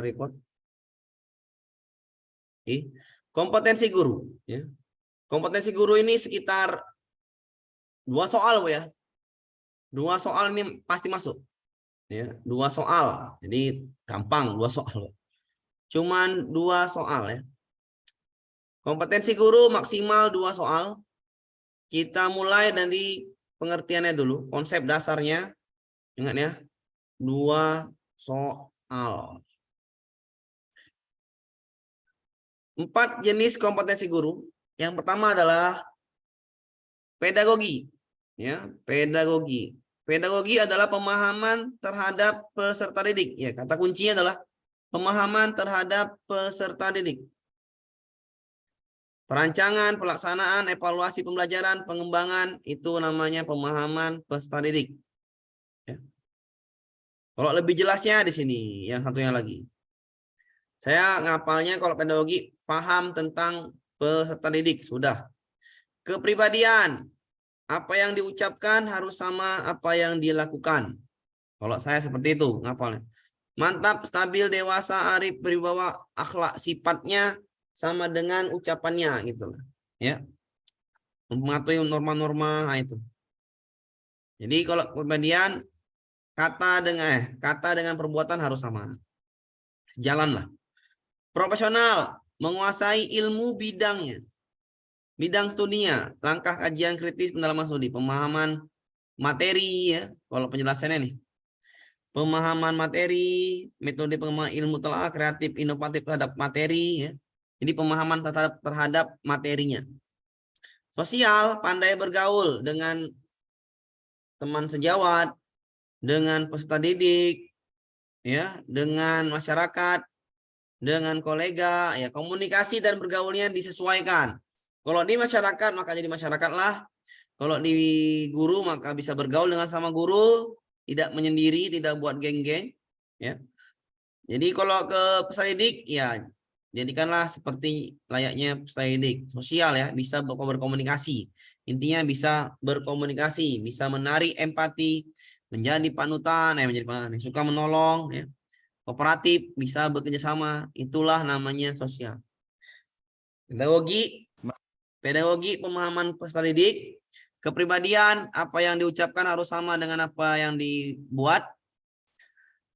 report. Kompetensi guru. Ya. Kompetensi guru ini sekitar 2 soal, Bu ya. 2 soal ini pasti masuk. Ya, 2 soal. Jadi gampang 2 soal. Cuman 2 soal ya. Kompetensi guru maksimal 2 soal. Kita mulai dari pengertiannya dulu, konsep dasarnya. Ingat ya, 2 soal. 4 jenis kompetensi guru. Yang pertama adalah pedagogi. Ya, pedagogi. Pedagogi adalah pemahaman terhadap peserta didik. Ya, kata kuncinya adalah pemahaman terhadap peserta didik. Perancangan, pelaksanaan, evaluasi pembelajaran, pengembangan, itu namanya pemahaman peserta didik. Ya. Kalau lebih jelasnya di sini, yang satunya lagi. Saya ngapalnya kalau pedagogi, paham tentang peserta didik, sudah. Kepribadian, apa yang diucapkan harus sama apa yang dilakukan. Kalau saya seperti itu, ngapalnya. Mantap, stabil, dewasa, arif, berwibawa, akhlak, sifatnya sama dengan ucapannya gitu lah. Ya. Mematuhi norma-norma itu. Jadi kalau kepribadian kata dengan perbuatan harus sama. Sejalan lah. Profesional, menguasai ilmu bidangnya. Bidang studinya, langkah kajian kritis pendalaman studi, pemahaman materi ya. Kalau penjelasannya nih. Pemahaman materi, metode pengembangan ilmu telah kreatif, inovatif terhadap materi ya. Jadi pemahaman terhadap materinya. Sosial, pandai bergaul dengan teman sejawat, dengan peserta didik, ya, dengan masyarakat, dengan kolega, ya, komunikasi dan bergaulnya disesuaikan. Kalau di masyarakat maka jadi masyarakatlah. Kalau di guru maka bisa bergaul dengan sama guru, tidak menyendiri, tidak buat geng-geng, ya. Jadi kalau ke peserta didik, ya jadikanlah seperti layaknya peserta didik sosial ya, bisa berkomunikasi. Intinya bisa berkomunikasi, bisa menarik empati, menjadi panutan, suka menolong, ya. Kooperatif, bisa bekerja sama, itulah namanya sosial. Pedagogi pemahaman peserta didik. Kepribadian, apa yang diucapkan harus sama dengan apa yang dibuat.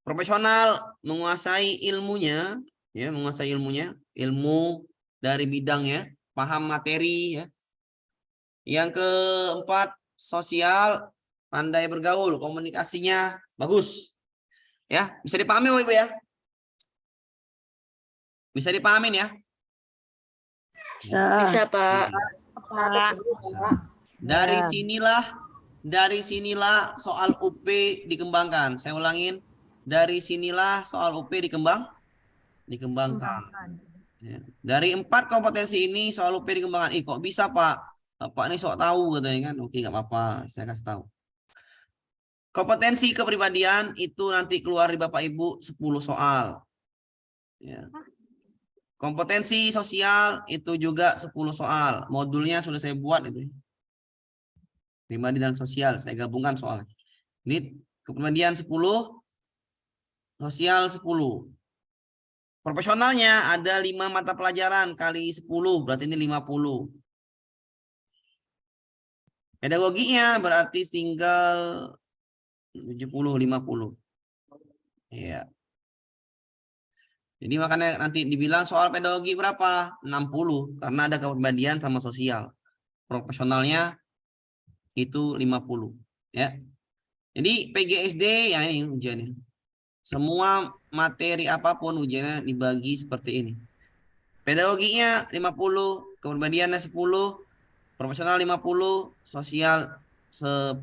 Profesional, menguasai ilmunya, ya, menguasai ilmunya, ilmu dari bidangnya, paham materi, ya. Yang keempat, sosial, pandai bergaul, komunikasinya bagus. Ya, bisa dipahami Bapak Ibu ya? Bisa dipahamin ya? Bisa, Pak. Dari sinilah soal UP dikembangkan. Saya ulangin, dari sinilah soal UP dikembangkan. Ya. Dari 4 kompetensi ini soal UP dikembangkan. Kok bisa Pak? Pak ini sok tahu katanya kan? Oke, nggak apa-apa, saya kasih tahu. Kompetensi kepribadian itu nanti keluar di Bapak Ibu 10 soal. Ya. Kompetensi sosial itu juga 10 soal. Modulnya sudah saya buat itu. Pribadi dan sosial, saya gabungkan soalnya. Ini kepribadian 10, sosial 10. Profesionalnya ada 5 mata pelajaran kali 10, berarti ini 50. Pedagoginya berarti tinggal 70, 50. Ya. Jadi makanya nanti dibilang soal pedagogi berapa? 60, karena ada kepribadian sama sosial. Profesionalnya itu 50. Ya. Jadi PGSD, ya ini ujiannya. Semua materi apapun ujiannya dibagi seperti ini. Pedagoginya 50, kepribadiannya 10, profesional 50, sosial 10.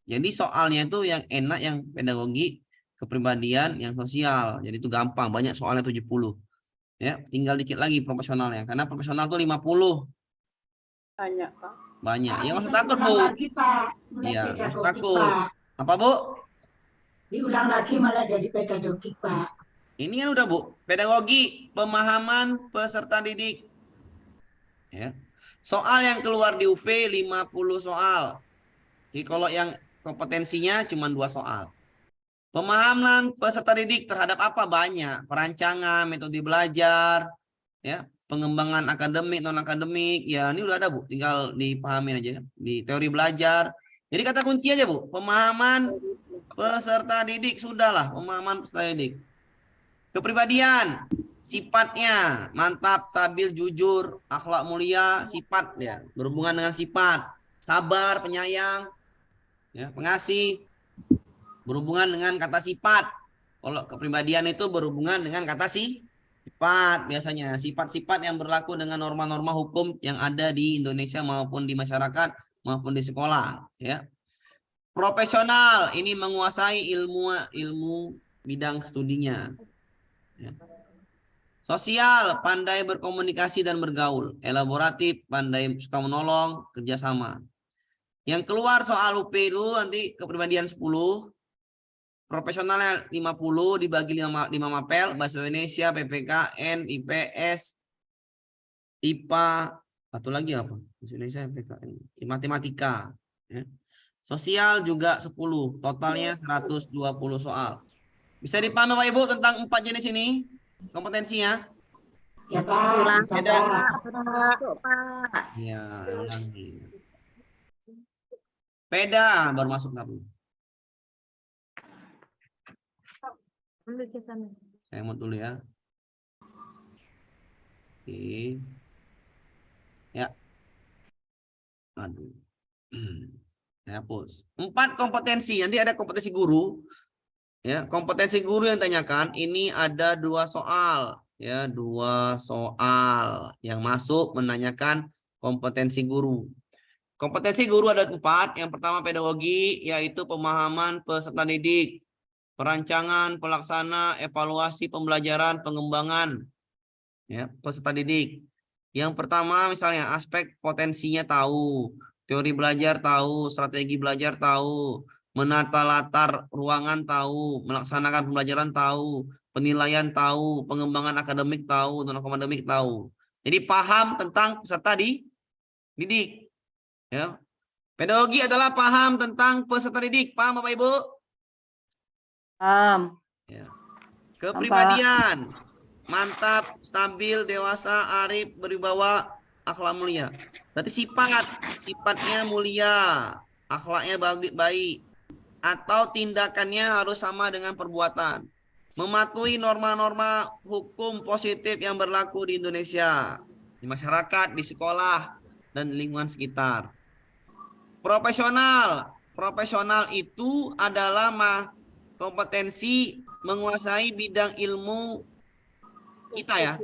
Jadi soalnya itu yang enak yang pedagogi, kepribadian, yang sosial. Jadi itu gampang, banyak soalnya 70. Ya, tinggal dikit lagi profesionalnya karena profesional itu 50. Banyak, Pak. Banyak. Pak, Ya bisa usah takut, Bu. diulang lagi, Pak. Iya, Pedagogi, takut. Pak. Apa, Bu? Diulang lagi malah jadi pedagogi, Pak. Ini kan udah, Bu. Pedagogi, pemahaman peserta didik. Ya. Soal yang keluar di UP 50 soal. Jadi kalau yang kompetensinya cuma 2 soal. Pemahaman peserta didik terhadap apa? Banyak. Perancangan, metode belajar, ya, pengembangan akademik, non akademik. Ya, ini udah ada, Bu. Tinggal dipahami aja di teori belajar. Jadi kata kunci aja, Bu. Pemahaman peserta didik, sudahlah, pemahaman peserta didik. Kepribadian, sifatnya mantap, stabil, jujur, akhlak mulia, sifat ya, berhubungan dengan sifat, sabar, penyayang, ya, pengasih, berhubungan dengan kata sifat. Kalau kepribadian itu berhubungan dengan kata sifat, biasanya sifat-sifat yang berlaku dengan norma-norma hukum yang ada di Indonesia maupun di masyarakat maupun di sekolah, ya. Profesional, ini menguasai ilmu bidang studinya. Ya. Sosial, pandai berkomunikasi dan bergaul. Elaboratif, pandai suka menolong, kerjasama. Yang keluar soal UP itu nanti kepribadian 10. Profesionalnya 50, dibagi 5 mapel. Bahasa Indonesia, PPKN, IPS, IPA, satu lagi apa? Bahasa Indonesia, PPKN, matematika. Ya. Sosial juga 10. Totalnya 120 soal. Bisa dipahami Bapak Ibu tentang 4 jenis ini kompetensinya? Ya Pak, bisa Beda. Pak. Ya, ulangi. Beda baru masuk kamu. Saya mau dulu ya. Oke. Ya. Aduh. Saya hapus. 4 kompetensi. Nanti ada kompetensi guru. Ya, kompetensi guru yang tanyakan ini ada 2 soal, ya, 2 soal yang masuk menanyakan kompetensi guru. Kompetensi guru ada 4. Yang pertama pedagogi, yaitu pemahaman peserta didik, perancangan, pelaksana, evaluasi pembelajaran, pengembangan, ya, peserta didik. Yang pertama misalnya aspek potensinya tahu, teori belajar tahu, strategi belajar tahu, menata latar ruangan tahu, melaksanakan pembelajaran tahu, penilaian tahu, pengembangan akademik tahu, non akademik tahu. Jadi paham tentang peserta didik. Ya. Pedagogi adalah paham tentang peserta didik. Paham Bapak Ibu? Paham. Ya. Kepribadian. Mantap, stabil, dewasa, arif, berwibawa, akhlak mulia. Berarti sifatnya mulia, akhlaknya baik, atau tindakannya harus sama dengan perbuatan. Mematuhi norma-norma hukum positif yang berlaku di Indonesia, di masyarakat, di sekolah, dan lingkungan sekitar. Profesional itu adalah kompetensi menguasai bidang ilmu kita ya,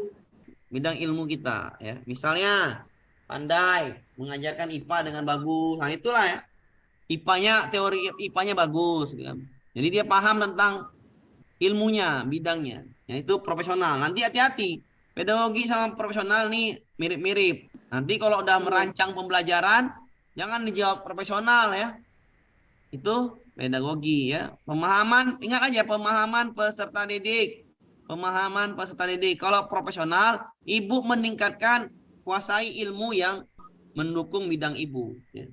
bidang ilmu kita ya. Misalnya pandai mengajarkan IPA dengan bagus, nah itulah ya, IPA-nya, teori IPA-nya bagus gitu. Jadi dia paham tentang ilmunya, bidangnya, ya itu profesional. Nanti hati-hati, pedagogi sama profesional nih mirip-mirip. Nanti kalau udah merancang pembelajaran jangan dijawab profesional ya, itu pedagogi ya. Pemahaman, ingat aja, pemahaman peserta didik. Pemahaman peserta didik. Kalau profesional, ibu meningkatkan kuasai ilmu yang mendukung bidang ibu. Ya.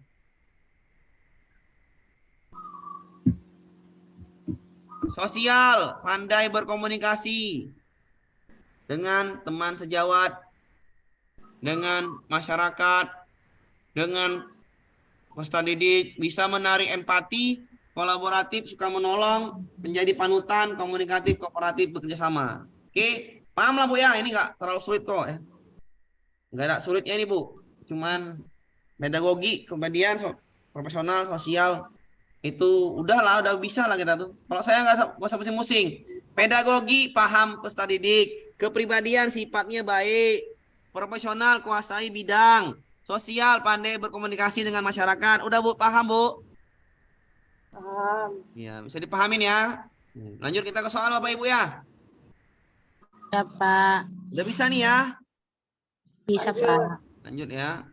Sosial, pandai berkomunikasi dengan teman sejawat, dengan masyarakat, dengan peserta didik, bisa menarik empati, kolaboratif, suka menolong, menjadi panutan, komunikatif, kooperatif, bekerja sama. Oke, paham lah Bu ya, ini nggak terlalu sulit kok ya. Nggak ada sulitnya ini Bu, cuman pedagogi, kemudian profesional, sosial, itu udahlah, udah bisa lah kita tuh. Kalau saya nggak usah pusing-pusing. Pedagogi, paham peserta didik, kepribadian, sifatnya baik, profesional, kuasai bidang, sosial, pandai berkomunikasi dengan masyarakat. Udah Bu, paham Bu? Paham. Ya, bisa dipahamin ya. Lanjut kita ke soal Bapak Ibu ya. Ya Pak. Udah bisa nih ya. Bisa Pak. Lanjut ya.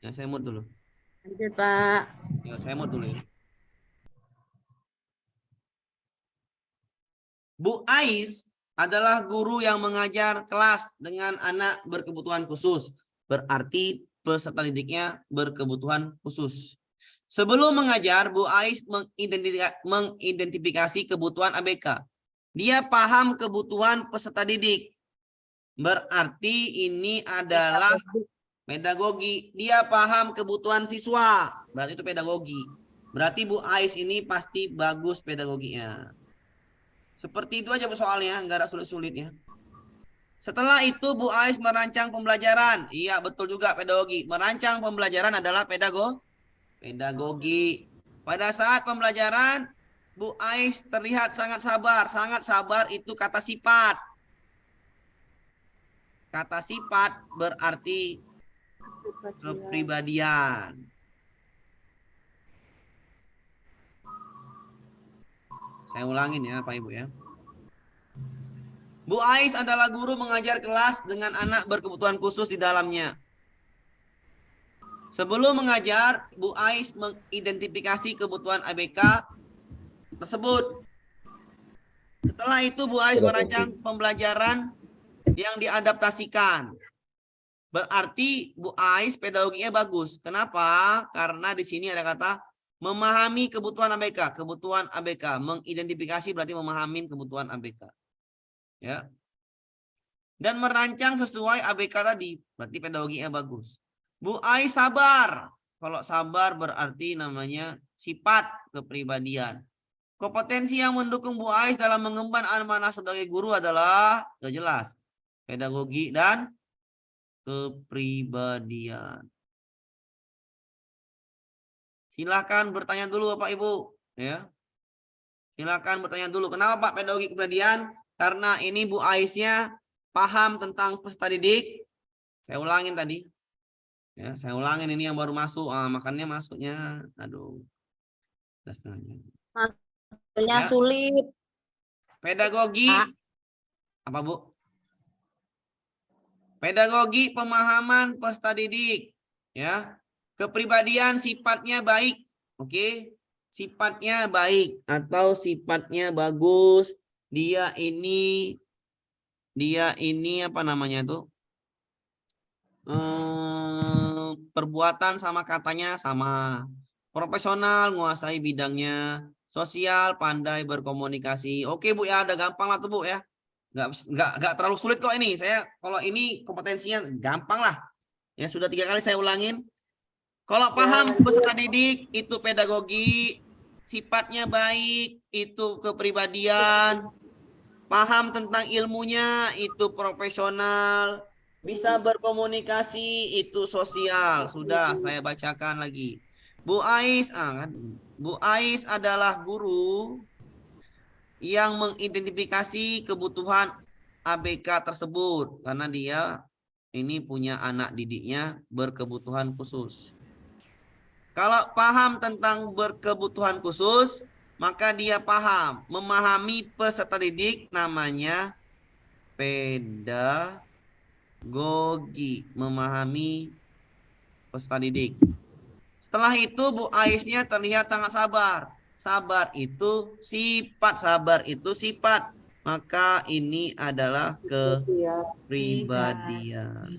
Ya, saya mute dulu. Lanjut Pak. Ya, saya mute dulu ya. Bu Ais adalah guru yang mengajar kelas dengan anak berkebutuhan khusus. Berarti peserta didiknya berkebutuhan khusus. Sebelum mengajar, Bu Ais mengidentifikasi kebutuhan ABK. Dia paham kebutuhan peserta didik. Berarti ini adalah pedagogi. Dia paham kebutuhan siswa. Berarti itu pedagogi. Berarti Bu Ais ini pasti bagus pedagoginya. Seperti itu aja soalnya, nggak ada sulit-sulitnya. Setelah itu Bu Ais merancang pembelajaran. Iya, betul juga pedagogi. Merancang pembelajaran adalah pedagogi. Pada saat pembelajaran, Bu Ais terlihat sangat sabar. Sangat sabar itu kata sifat. Kata sifat berarti kepribadian. Saya ulangin ya Pak Ibu ya. Bu Ais adalah guru mengajar kelas dengan anak berkebutuhan khusus di dalamnya. Sebelum mengajar, Bu Ais mengidentifikasi kebutuhan ABK tersebut. Setelah itu Bu Ais merancang pembelajaran yang diadaptasikan. Berarti Bu Ais pedagoginya bagus. Kenapa? Karena di sini ada kata memahami kebutuhan ABK. Kebutuhan ABK. Mengidentifikasi berarti memahami kebutuhan ABK. Ya. Dan merancang sesuai ABK tadi. Berarti pedagoginya bagus. Bu Ais sabar. Kalau sabar berarti namanya sifat kepribadian. Kompetensi yang mendukung Bu Ais dalam mengemban amanah sebagai guru adalah sudah jelas. Pedagogi dan kepribadian. Silakan bertanya dulu Bapak Ibu, ya. Silakan bertanya dulu. Kenapa Pak pedagogi kepribadian? Karena ini Bu Aisnya paham tentang peserta didik. Saya ulangin tadi. Ya, saya ulangin ini yang baru masuk. Makanya masuknya aduh. Maksudnya Ya. sulit. Pedagogi apa Bu? Pedagogi pemahaman peserta didik, ya. Kepribadian sifatnya baik, oke? Sifatnya baik atau sifatnya bagus. Dia ini apa namanya tuh? Perbuatan sama katanya sama. Profesional, menguasai bidangnya. Sosial, pandai berkomunikasi. Oke Bu ya, udah gampang lah tuh Bu ya. Nggak terlalu sulit kok ini. Saya kalau ini kompetensinya gampang lah. Ya sudah 3 kali saya ulangin. Kalau paham peserta didik itu pedagogi, sifatnya baik itu kepribadian, paham tentang ilmunya itu profesional, bisa berkomunikasi itu sosial. Sudah saya bacakan lagi. Bu Ais, Bu Ais adalah guru yang mengidentifikasi kebutuhan ABK tersebut karena dia ini punya anak didiknya berkebutuhan khusus. Kalau paham tentang berkebutuhan khusus, maka dia paham, memahami peserta didik namanya pedagogi, memahami peserta didik. Setelah itu Bu Aisnya terlihat sangat sabar. Sabar itu sifat. Maka ini adalah kepribadian.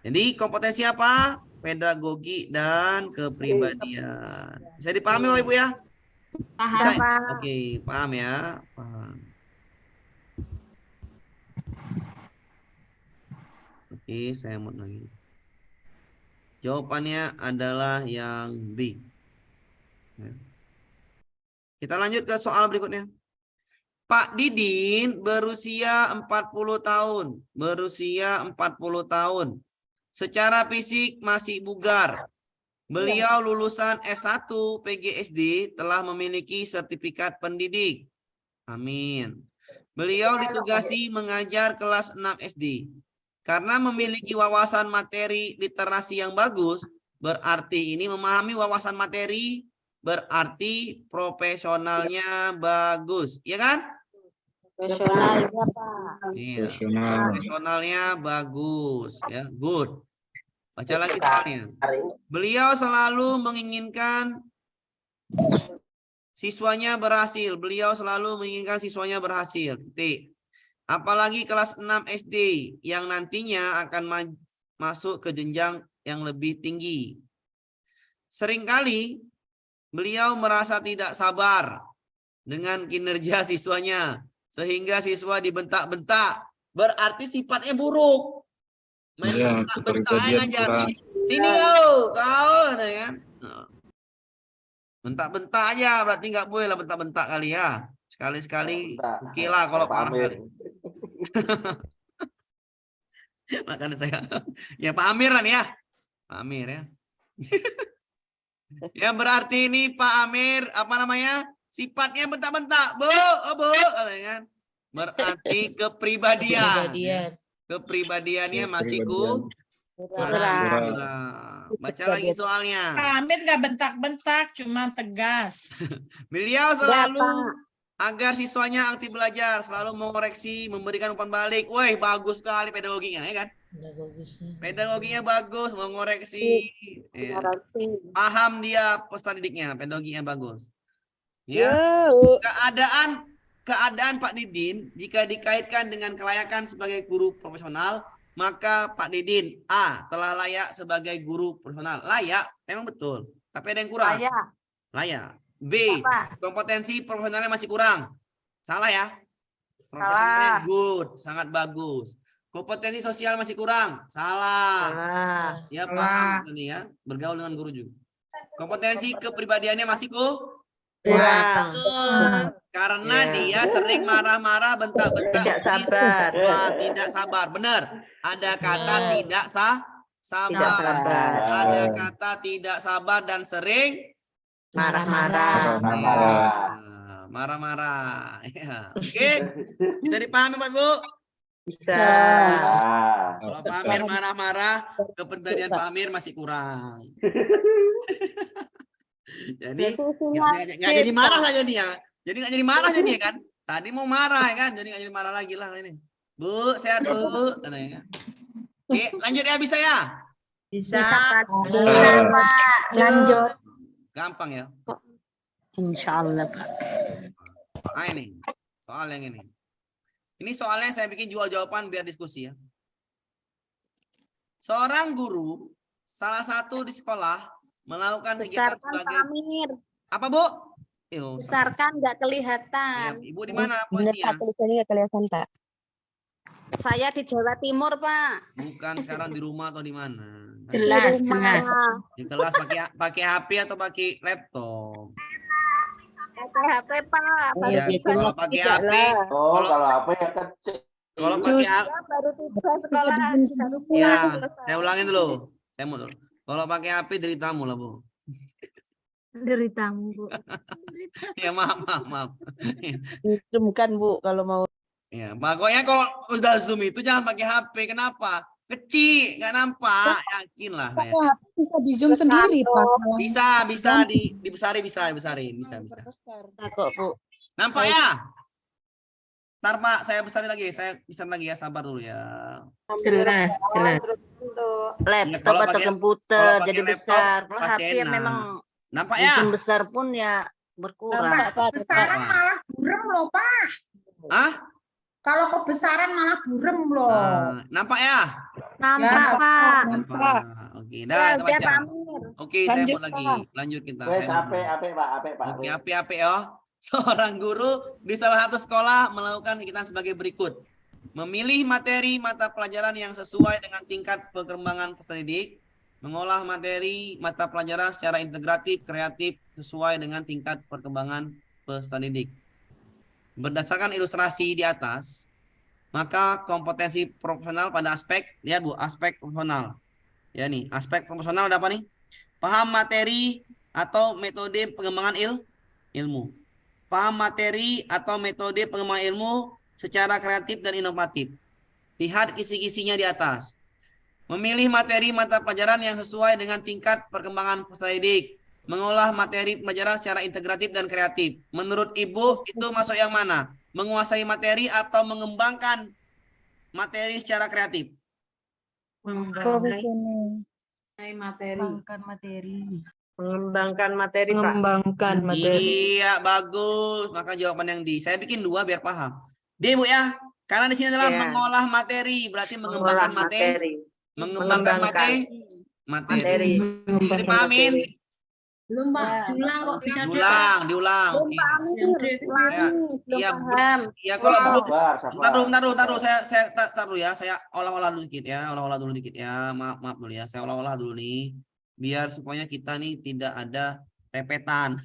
Jadi kompetensi apa? Pedagogi dan kepribadian. Bisa dipahami Bapak Ibu ya? Paham, Pak. Oke, paham ya? Paham. Oke, saya mau lagi. Jawabannya adalah yang B. Kita lanjut ke soal berikutnya. Pak Didin berusia 40 tahun. Secara fisik masih bugar. Beliau lulusan S1 PGSD telah memiliki sertifikat pendidik. Amin. Beliau ditugasi mengajar kelas 6 SD. Karena memiliki wawasan materi literasi yang bagus, berarti ini memahami wawasan materi, berarti profesionalnya bagus. Iya kan? Profesional ya, Pak. Iya. Profesionalnya bagus. Ya, good. Baca lagi soalnya. Beliau selalu menginginkan siswanya berhasil. Apalagi kelas 6 SD yang nantinya akan masuk ke jenjang yang lebih tinggi. seringkali beliau merasa tidak sabar dengan kinerja siswanya sehingga siswa dibentak-bentak. Berarti sifatnya buruk. Main Iya, bentak-bentak kepribadian aja. kurang. Sini kau, nah kan. Bentak-bentak aja, berarti nggak boleh lah bentak-bentak kali ya. Sekali-sekali, oke lah kalau parah kali. Makanya saya, ya Pak Amir kan ya, Pak Amir ya. Ya berarti ini Pak Amir apa namanya? Sifatnya bentak-bentak, bu, kan? Berarti kepribadian. Kepribadiannya masih kurang. Baca lagi soalnya. Pak Amir nggak bentak-bentak, cuma tegas. Beliau selalu agar siswanya aktif belajar, selalu mengoreksi, memberikan umpan balik. Woi, bagus sekali pedagoginya, ya kan? Pedagoginya bagus, mengoreksi. Ya. Paham dia peserta didiknya, pedagoginya bagus. Ya. Keadaan Pak Didin jika dikaitkan dengan kelayakan sebagai guru profesional, maka Pak Didin telah layak sebagai guru profesional. Layak, memang betul. Tapi ada yang kurang. Layak. B, kompetensi profesionalnya masih kurang. Salah ya? Profesionalnya good, sangat bagus. Kompetensi sosial masih kurang. Salah. Ya paham ini ya, bergaul dengan guru juga. Kompetensi kepribadiannya masih kurang. Karena dia sering marah-marah, bentak-bentak. Tidak sabar. Tidak sabar. Benar. Ada kata tidak sabar. Tidak sabar. Ada kata tidak sabar dan sering Marah-marah. Marah-marah. Ya. Oke. Bisa dipahami Pak Ibu? Bisa. Kalau Pak Amir marah-marah, kepribadian Pak Amir masih kurang. Jadi nggak jadi marah saja dia. Jadi nggak jadi marah jadi kan? Tadi mau marah ya kan? Jadi nggak jadi marah lagi lah ini. Bu, sehat Bu. Katanya. Oke, lanjut ya bisa ya? Bisa. Pak. Lanjut. Gampang ya. Insya Allah Pak. Ini soal yang ini. Ini soalnya saya bikin jual jawaban biar diskusi ya. Seorang guru salah satu di sekolah melakukan kegiatan Besarkan sebagai Pak Amir. apa Bu? Besarkan nggak Ya, kelihatan. Ibu di mana posisinya? Tulisannya nggak kelihatan Pak. Saya di Jawa Timur Pak. Bukan sekarang di rumah atau di mana? Jelas, Di jelas. rumah. Di kelas pakai HP atau pakai laptop? Pakai HP Pak. Baru Iya, tiba kalau pakai tidak HP, lah. Kalau apa ya kecil. kalau pakai HP, Ya, baru tiba sekolah. Baru ya, pulang. saya ulangin dulu. Saya mau dulu. Kalau pakai HP deritamu lah Bu. Deritamu Bu. Ya maaf. Bukan Bu kalau mau. Ya, pokoknya kalau udah Zoom itu jangan pakai HP. Kenapa? Kecil, nggak nampak. Yakin lah saya. Bisa di zoom sendiri Pak. Bisa dibesarin, bisa. Kok Bu. Nampak ya? Ntar Pak, saya besarin lagi. Saya besar lagi ya, sabar dulu ya. Jelas. Laptop kalau atau pakai- komputer kalau pakai jadi laptop besar. Kalau pasti HP ya enak. memang Nampak ya? bikin besar pun ya berkurang. Besaran malah burem loh Pak. Ah? Kalau kebesaran malah burem loh. Nampak ya? Nampak Pak. Nampak. Oke, dah kita Udah baca. Pak Amir. Oke, saya mau lagi. Lanjut kita. Wes Saya mau. ape Pak. Oke, api ya. Seorang guru di salah satu sekolah melakukan kegiatan sebagai berikut. Memilih materi mata pelajaran yang sesuai dengan tingkat perkembangan peserta didik. Mengolah materi mata pelajaran secara integratif, kreatif, sesuai dengan tingkat perkembangan peserta didik. Berdasarkan ilustrasi di atas, maka kompetensi profesional pada aspek, lihat Bu, aspek profesional. Ya nih, aspek profesional ada apa nih? Paham materi atau metode pengembangan ilmu. Paham materi atau metode pengembangan ilmu secara kreatif dan inovatif. Lihat kisi-kisinya di atas. Memilih materi mata pelajaran yang sesuai dengan tingkat perkembangan peserta didik. Mengolah materi pelajaran secara integratif dan kreatif. Menurut Ibu, itu masuk yang mana? Menguasai materi atau mengembangkan materi secara kreatif? Mengembangkan materi. Iya, bagus. Maka jawaban yang D. Saya bikin 2 biar paham. D, Bu ya. Karena di sini adalah Iya. mengolah materi, berarti mengembangkan materi. Mengembangkan materi. Materi. Jadi pahamin. Belum, Pak. Ya. Diulang kok bisa Diulang. Belum Oke. Pak Amir, ulangi, belum Iya, paham. Iya, kalau belum Sabar, Bentar dulu. Saya tar dulu ya. Saya olah-olah dulu dikit ya. Maaf dulu ya. Saya olah-olah dulu nih. Biar supaya kita nih tidak ada repetan.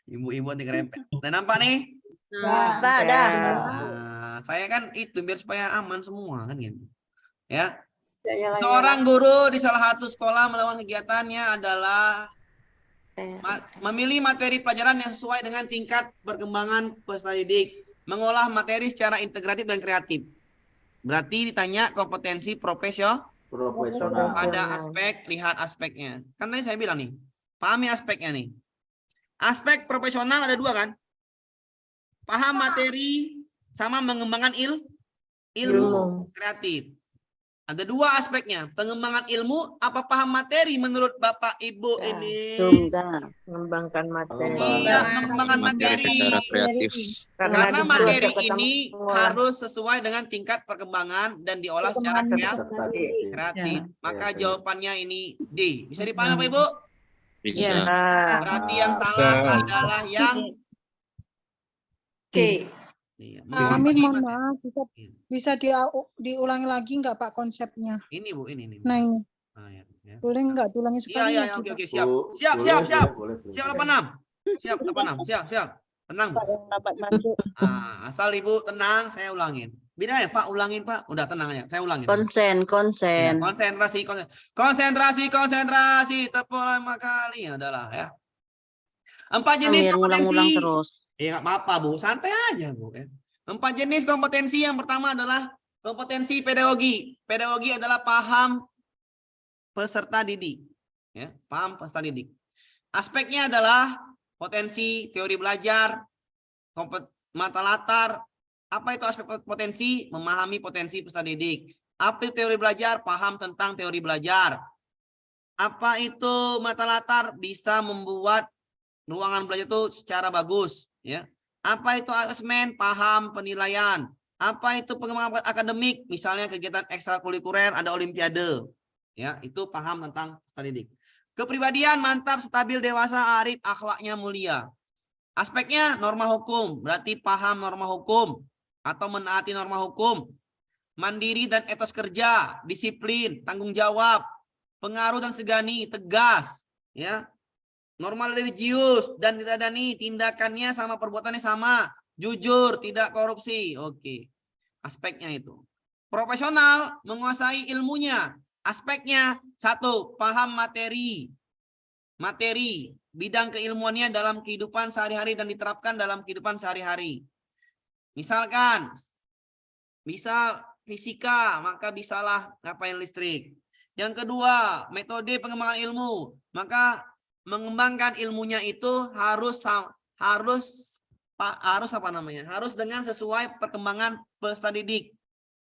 Ibu-ibu nanti kerempet. Udah nampak nih? Pak, dah. Nah, saya kan itu biar supaya aman semua kan gitu. Ya. Seorang guru di salah satu sekolah melakukan kegiatannya adalah memilih materi pelajaran yang sesuai dengan tingkat perkembangan peserta didik, mengolah materi secara integratif dan kreatif. Berarti ditanya kompetensi profesional pada aspek, lihat aspeknya. Kan tadi saya bilang nih, pahami aspeknya nih. Aspek profesional ada 2 kan? Paham materi sama mengembangkan ilmu kreatif. Ada 2 aspeknya, pengembangan ilmu apa paham materi menurut Bapak Ibu ini? Mengembangkan materi. Iya, mengembangkan materi. secara kreatif. Karena di situ materi ada ketemu ini mengolah. harus sesuai dengan tingkat perkembangan dan diolah secara kreatif. Maka jawabannya ini D. Bisa dipahami Bapak Ibu? Bisa. Berarti yang salah adalah yang Oke. iya, Amin, menguasai mohon materi. maaf. Bisa diulangi lagi nggak Pak konsepnya? Ini Bu, ini. Nah ini, Ah, ya. boleh nggak diulangi Iya, sekali iya, lagi, oke, Pak? oke, siap. Bu, Siap. boleh. Siap 86. Siap 86. Siap. Tenang, Bu. Asal Ibu tenang, saya ulangin. Beda ya, Pak, ulangin, Pak. Udah tenang aja, saya ulangin. Konsen. Ya, konsentrasi. Tepuk 5 kali. Ya udahlah ya. 4 jenis Amir ngulang-ngulang kompetensi. terus. Iya, nggak apa-apa, Bu. Santai aja, Bu. 4 jenis kompetensi. Yang pertama adalah kompetensi pedagogi. Pedagogi adalah paham peserta didik. Ya, paham peserta didik. Aspeknya adalah potensi, teori belajar, mata latar. Apa itu aspek potensi? Memahami potensi peserta didik. Apa itu teori belajar? Paham tentang teori belajar. Apa itu mata latar? Bisa membuat ruangan belajar itu secara bagus. Ya. Apa itu asesmen? Paham penilaian. Apa itu pengembangan akademik? Misalnya kegiatan ekstrakurikuler, ada olimpiade. Ya, itu paham tentang peserta didik. Kepribadian mantap, stabil, dewasa, arif, akhlaknya mulia. Aspeknya norma hukum, berarti paham norma hukum atau menaati norma hukum. Mandiri dan etos kerja, disiplin, tanggung jawab, pengaruh dan segani, tegas, ya. Normal religius dan didadani, tindakannya sama perbuatannya sama, jujur, tidak korupsi. Oke. Aspeknya itu. Profesional, menguasai ilmunya. Aspeknya 1, paham materi. Materi, bidang keilmuannya dalam kehidupan sehari-hari dan diterapkan dalam kehidupan sehari-hari. Misalkan, bisa fisika, maka bisalah ngapain listrik. Yang kedua, metode pengembangan ilmu. Maka mengembangkan ilmunya itu harus dengan sesuai perkembangan peserta didik.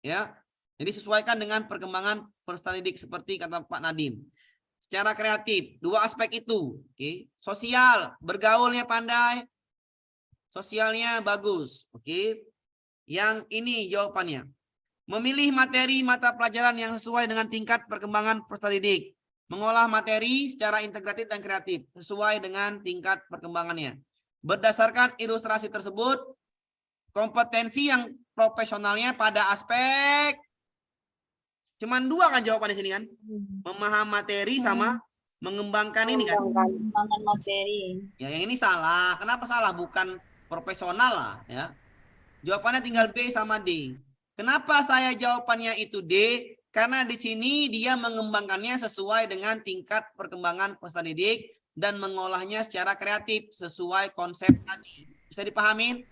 Ya. Jadi sesuaikan dengan perkembangan peserta didik seperti kata Pak Nadim. Secara kreatif, 2 aspek itu. Oke. Sosial, bergaulnya pandai, sosialnya bagus. Oke. Yang ini jawabannya. Memilih materi mata pelajaran yang sesuai dengan tingkat perkembangan peserta didik. Mengolah materi secara integratif dan kreatif sesuai dengan tingkat perkembangannya. Berdasarkan ilustrasi tersebut, kompetensi yang profesionalnya pada aspek cuman 2 kan jawabannya sini kan? Memahami materi sama mengembangkan ini kan? Pengembangan materi. Ya, yang ini salah. Kenapa salah? Bukan profesional lah ya. Jawabannya tinggal B sama D. Kenapa saya jawabannya itu D? Karena di sini dia mengembangkannya sesuai dengan tingkat perkembangan peserta didik dan mengolahnya secara kreatif sesuai konsep tadi. Bisa dipahamin?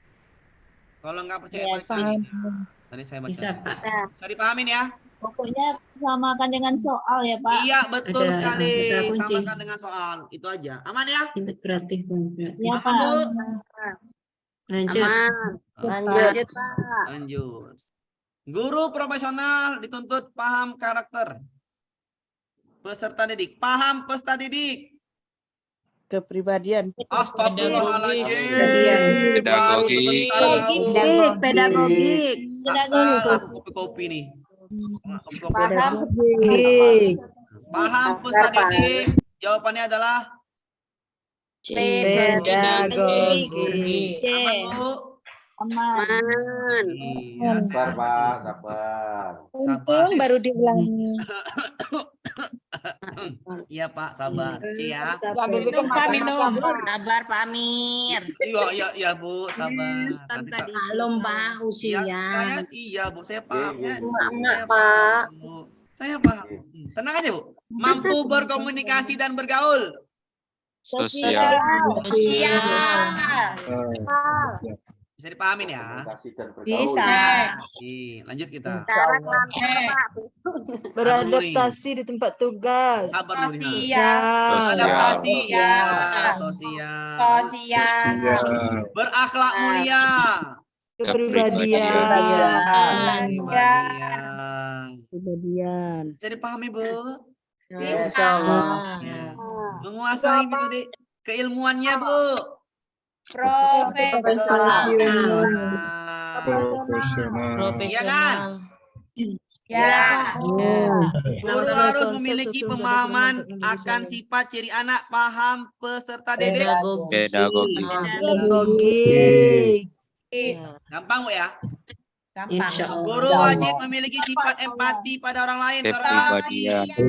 Kalau nggak percaya baca. Tadi saya baca. Bisa, Pak. Bisa dipahamin ya? Pokoknya samakan dengan soal ya Pak. Iya, betul Ada sekali. kata kunci. Samakan dengan soal. Itu aja. Aman ya? Integratif dan kreatif. Ya Aman, Pak. Bu? Lanjut. Aman. Lanjut Pak. Lanjut. Guru profesional dituntut paham karakter peserta didik. Paham peserta didik. Kepribadian. Astagfirullahaladzim. Pedagogik. Baru sebentar, Bu. Pedagogik. Kopi-kopi nih. Paham. Paham peserta didik. Jawabannya adalah Pedagogi. Aman, Bu? Aman. Iya, Sabar, saya Pak, sabar. Untung baru diulangi. Iya, Pak, sabar. C ya. Minum Pak, minum. Sabar Pak Amir. Iya, Bu, sabar. Nanti tak- Maklum Pak Iya, usia. iya, Bu, saya paham. Iya, Saya paham, Bu. Saya paham. Tenang aja, Bu. Mampu berkomunikasi dan bergaul. Sosial. Bisa dipahamin ya. Komunikasi dan bergaul. Bisa. Oke, lanjut kita. Cara ngantor, Pak. Beradaptasi di tempat tugas. Sabar, Bu, Rina. Sosial. Adaptasi. Ya, Sosial. sosial. Sosial. Berakhlak mulia. Kepribadian. Kepribadian. Bisa dipahami, Bu? Bisa. Ya. Menguasai metode keilmuannya, Bu. Profesional. Iya kan? Ya. Guru harus memiliki pemahaman akan sifat ciri anak, paham peserta didik. Pedagogi. Gampang, Bu ya? Insya Allah. Guru wajib memiliki sifat empati pada orang lain.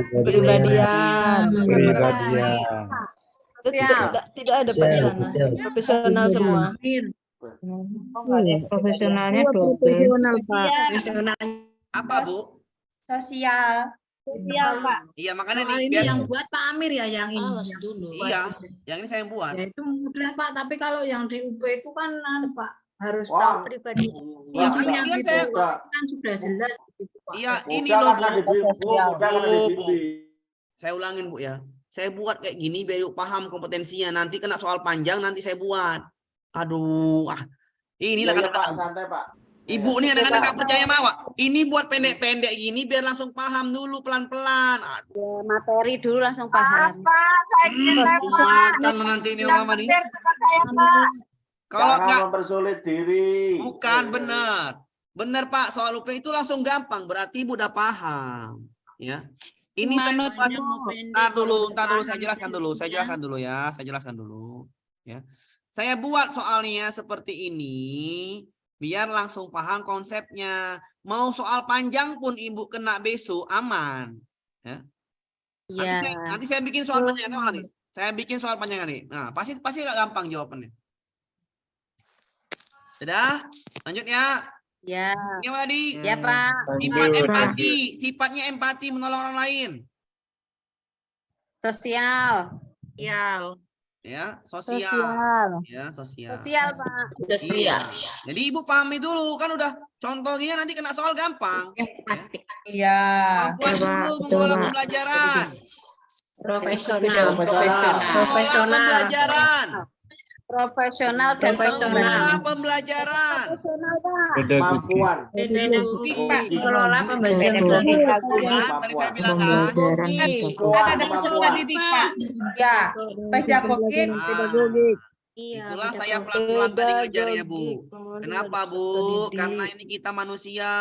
Kepribadian. Tidak ada Pak di sana. Profesional semua. Profesionalnya Profesional Pak. Apa, Bu? Sosial. Sosial, Pak. Iya, makanya Soal nih ini biar yang buat Pak Amir ya yang ini. Awas dulu. iya, yang ini saya yang buat. Ya itu mudah Pak, tapi kalau yang di UP itu kan Pak harus Wah. tahu pribadi. Iya, Kuncinya kan gitu saya- kan sudah jelas gitu Pak. Iya, ini Mudah loh, kan Bu. di Bu, mudah kan di Bu. bibi. Saya ulangin, Bu ya. Saya buat kayak gini biar ibu paham kompetensinya. Nanti kena soal panjang nanti saya buat. Aduh, inilah Iya, Pak, kadang-kadang. santai, Pak. Ibu nih kadang-kadang nggak percaya sama awak. Ini buat pendek-pendek gini biar langsung paham dulu pelan-pelan. Aduh, Ya, materi dulu langsung paham. makan nanti ini lama nih. Kalau Jangan nggak, mempersulit diri. bukan benar. Benar, Pak. Soal UP itu langsung gampang. Berarti ibu udah paham. Ya. Ini saya buat Ntar dulu, saya jelaskan dulu ya, saya jelaskan dulu ya. Saya buat soalnya seperti ini biar langsung paham konsepnya. Mau soal panjang pun ibu kena besok aman ya. Nanti saya bikin soal panjang nih. Saya bikin soal panjang nih. Nah, pasti gak gampang jawabannya. Sudah? Lanjut ya. Ya. Ini apa tadi? Ya, Pak. Sifat empati, sifatnya empati menolong orang lain. Sosial. Ya, sosial. Ya, sosial. Sosial, Pak. Iya. Jadi ibu pahami dulu kan udah contoh gini nanti kena soal gampang. Iya. Kemampuan guru mengelola pembelajaran. Profesional. Pembelajaran. Profesional dan Mengelola pembelajaran. profesional, Pak. Kemampuan. Pedagogi Pak, Iya. mengelola pembelajaran. Tadi saya bilang kan. Kan ada peserta didik, Pak. Ya. Pedagogi. Itulah saya pelan-pelan tadi ngajarnya, Bu. Kenapa, Bu? Karena ini kita manusia.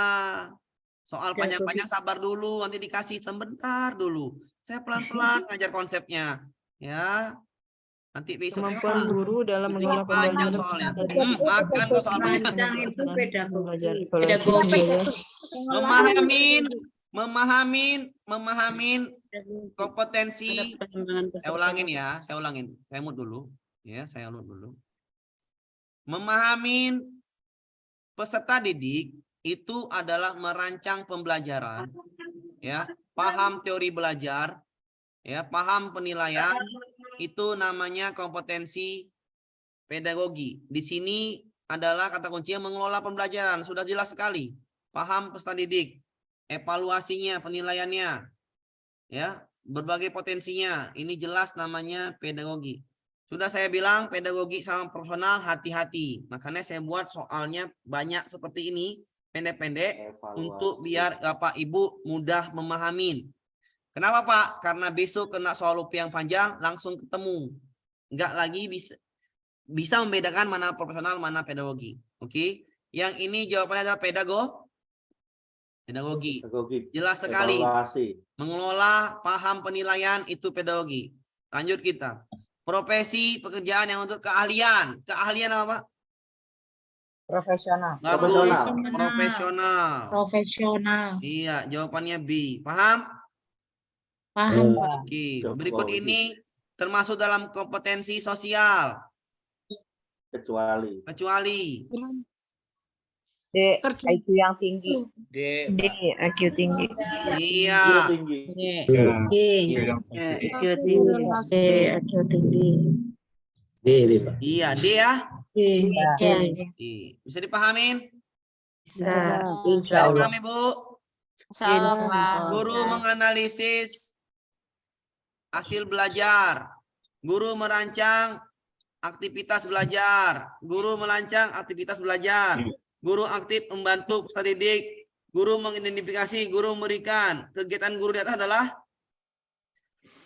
Soal panjang-panjang sabar dulu, nanti dikasih sebentar dulu. Saya pelan-pelan ngajar konsepnya. Ya. Nanti besok Kemampuan guru dalam Ini mengelola panjang pembelajaran. soalnya. Makan tuh soalnya. Panjang itu pedagogi. Memahamin kompetensi. Saya ulangin ya, saya mute dulu. Ya, saya ulang dulu. Memahamin peserta didik itu adalah merancang pembelajaran, ya, paham teori belajar, ya, paham penilaian, itu namanya kompetensi pedagogi. Di sini adalah kata kuncinya mengelola pembelajaran, sudah jelas sekali. Paham peserta didik, evaluasinya, penilaiannya, ya, berbagai potensinya, ini jelas namanya pedagogi. Sudah saya bilang pedagogi sama profesional hati-hati. Makanya saya buat soalnya banyak seperti ini, pendek-pendek untuk biar Bapak Ibu mudah memahamin. Kenapa, Pak? Karena besok kena soal UP yang panjang langsung ketemu. Enggak lagi bisa membedakan mana profesional, mana pedagogi. Oke? Yang ini jawabannya adalah pedagogi. Jelas sekali. Evaluasi. Mengelola, paham penilaian itu pedagogi. Lanjut kita. Profesi, pekerjaan yang untuk keahlian. Keahlian apa, Pak? Profesional. Bagus. Profesional. Profesional. Profesional. Iya, jawabannya B. Paham? Paham, Pak. Oke. Jawab Berikut logis. ini termasuk dalam kompetensi sosial. Kecuali. Kecuali D. Kerja. IQ yang tinggi. D. D, IQ tinggi. Iya. Dia tinggi. D. IQ tinggi. D, IQ tinggi. Iya, D ya. D. Ya. D. Bisa dipahamin? Bisa. Bisa dipahami, Bu? Insya Guru menganalisis hasil belajar. Guru merancang aktivitas belajar. Guru merancang aktivitas belajar. Guru aktif membantu peserta didik. Guru mengidentifikasi, guru memberikan. Kegiatan guru di atas adalah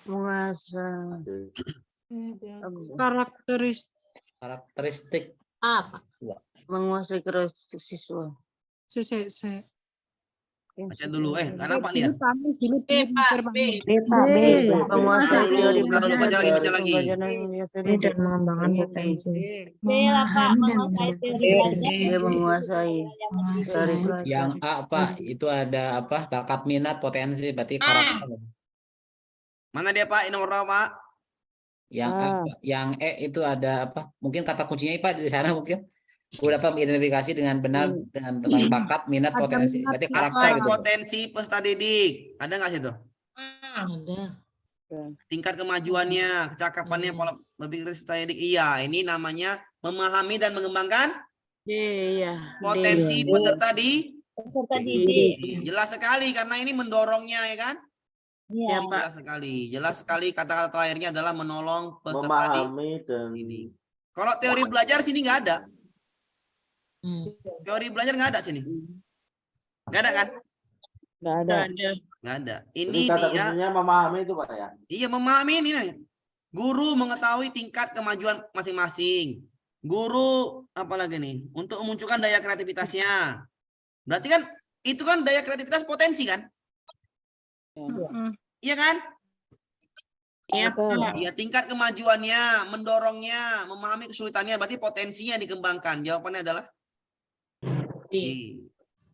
Menguasai. Karakteristik. Apa? Menguasai karakteristik siswa. C. baca dulu. Kenapa nih ya? Dulu pinter, Pak. Menguasai teori Bentar dulu, baca lagi, baca lagi. dan mengembangkan potensi. B lah, Pak. Menguasai teori belajar. Dia menguasai teori Yang belajar. A apa? Itu ada apa? Bakat, minat, potensi, berarti karakter. Mana dia, Pak? Ini nomor berapa, Pak? Yang A, yang E itu ada apa? Mungkin kata kuncinya Pak di sana mungkin. Gue dapat mengidentifikasi dengan benar dengan tentang bakat, minat, Ada potensi. minat, Berarti bisa. karakter Aspek gitu. potensi peserta didik. Ada nggak situ? Ada. Tingkat kemajuannya, kecakapannya, pola berpikir peserta didik. Iya, ini namanya memahami dan mengembangkan Iya. potensi peserta didik. Peserta didik. Jelas sekali karena ini mendorongnya, ya kan? Iya. Jelas sekali. Jelas sekali kata-kata terakhirnya adalah menolong peserta didik. Memahami dan Kalau teori belajar sini nggak ada. Hmm. Teori belajar nggak ada sini. Nggak ada kan? Nggak ada. Nggak ada. Jadi Ini kata dia. kuncinya memahami itu Pak ya. Iya, memahami ini nih. Guru mengetahui tingkat kemajuan masing-masing. Guru apalagi nih? Untuk memunculkan daya kreativitasnya. Berarti kan itu kan daya kreativitas potensi kan? Iya kan? Iya, Pak. Iya, tingkat kemajuannya, mendorongnya, memahami kesulitannya, berarti potensinya dikembangkan. Jawabannya adalah D.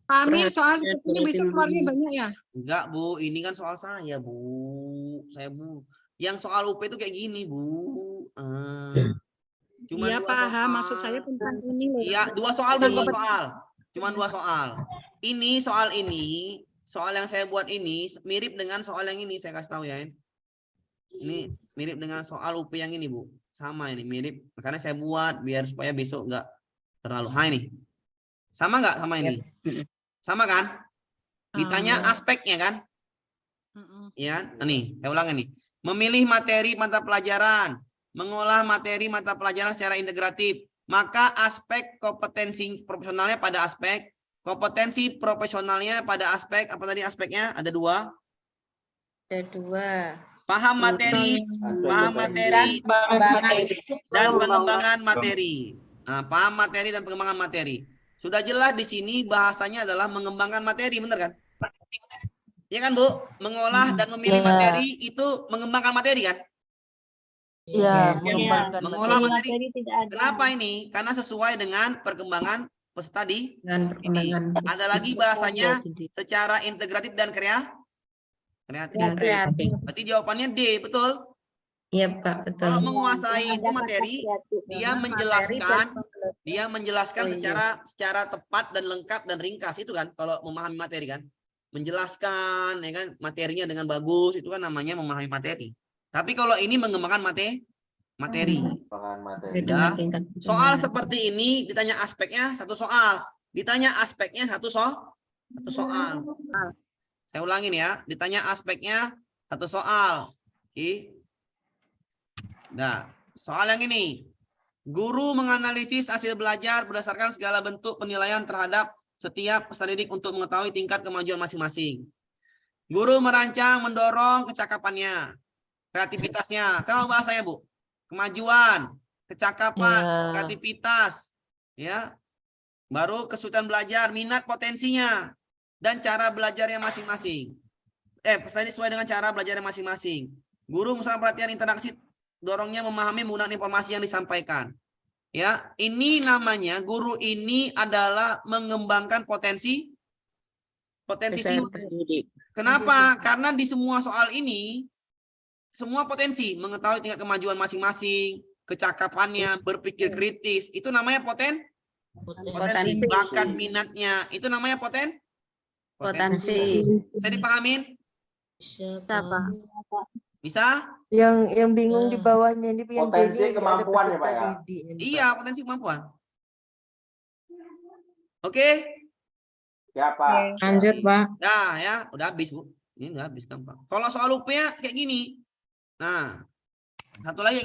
Pak Amir, soal seperti ini bisa keluarnya banyak ya? enggak, Bu. Ini kan soal saya, Bu. Saya, Bu. Yang soal UP itu kayak gini, Bu. Cuma Iya, dua paham. soal. Maksud saya tentang ini loh. Iya, dua soal, Bu, dua soal. Cuma dua soal. Ini, soal yang saya buat ini mirip dengan soal yang ini, saya kasih tahu ya. Ini mirip dengan soal UP yang ini, Bu. Sama ini, mirip. Makanya saya buat biar supaya besok enggak terlalu high nih. Sama enggak sama ini? Sama kan? Ditanya aspeknya kan? Ya, nih, saya ulangi nih. Memilih materi mata pelajaran, mengolah materi mata pelajaran secara integratif. Maka aspek kompetensi profesionalnya pada aspek, kompetensi profesionalnya pada aspek, apa tadi aspeknya? Ada dua. Ada 2. Paham materi, paham materi, dan pengembangan materi. Nah, paham materi dan pengembangan materi. Sudah jelas di sini bahasanya adalah mengembangkan materi, benar kan? Ya kan, Bu? Mengolah dan memilih materi itu mengembangkan materi kan? Iya, mengembangkan Mengolah materi. tidak ada. Kenapa ini? Karena sesuai dengan perkembangan peserta didik. Dan perkembangan. Ada lagi bahasanya secara integratif dan kreatif. Kreatif. Berarti jawabannya D, betul? Iya, Pak, betul. Kalau menguasai itu materi, dia menjelaskan Oh, iya. secara tepat dan lengkap dan ringkas itu kan kalau memahami materi kan. Menjelaskan ya kan materinya dengan bagus itu kan namanya memahami materi. Tapi kalau ini mengembangkan materi. Pengembangan materi. Ya. Soal seperti ini ditanya aspeknya satu soal. Ditanya aspeknya satu soal. Saya ulangin ya, ditanya aspeknya satu soal. Oke. Nah, soal yang ini. Guru menganalisis hasil belajar berdasarkan segala bentuk penilaian terhadap setiap peserta didik untuk mengetahui tingkat kemajuan masing-masing. Guru merancang, mendorong kecakapannya, kreativitasnya. Tahu bahasanya, Bu? Kemajuan, kecakapan, kreativitas, ya. Baru kesulitan belajar, minat, potensinya, dan cara belajarnya masing-masing. Peserta didik sesuai dengan cara belajarnya masing-masing. Guru misalnya perhatian interaksi dorongnya memahami menggunakan informasi yang disampaikan. Ya, ini namanya guru ini adalah mengembangkan potensi Peserta siswa. didik. Kenapa? Karena di semua soal ini semua potensi, mengetahui tingkat kemajuan masing-masing, kecakapannya, berpikir kritis, itu namanya potensi. Potensi. Bakat minatnya, itu namanya Potensi. Bisa dipahamin? Siapa? Bisa? Yang bingung di bawahnya ini yang Potensi B ini ada kemampuan ya, peserta Pak, ya? didik ini, Pak. Iya, potensi kemampuan. Oke? Ya, Pak. Lanjut, Pak. Ya, udah habis, Bu. Ini udah habis gampang. Kalau soal UP-nya kayak gini. Nah, satu lagi.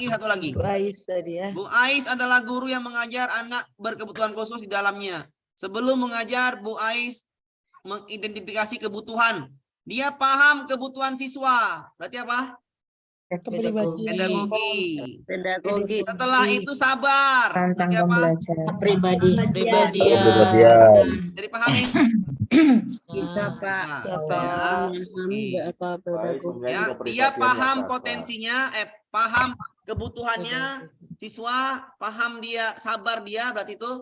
Bu Ais tadi ya. Bu Ais adalah guru yang mengajar anak berkebutuhan khusus di dalamnya. Sebelum mengajar, Bu Ais mengidentifikasi kebutuhan. Dia paham kebutuhan siswa. Berarti apa? Kepribadian. Pedagogi. Setelah itu sabar. Rancang Berarti apa? pembelajaran. Kepribadian. Jadi pahami? Bisa, Pak. Bisa, ya. Oke. Apa pedagogi. Ya, dia paham potensinya, paham kebutuhannya siswa, paham dia, sabar dia, berarti itu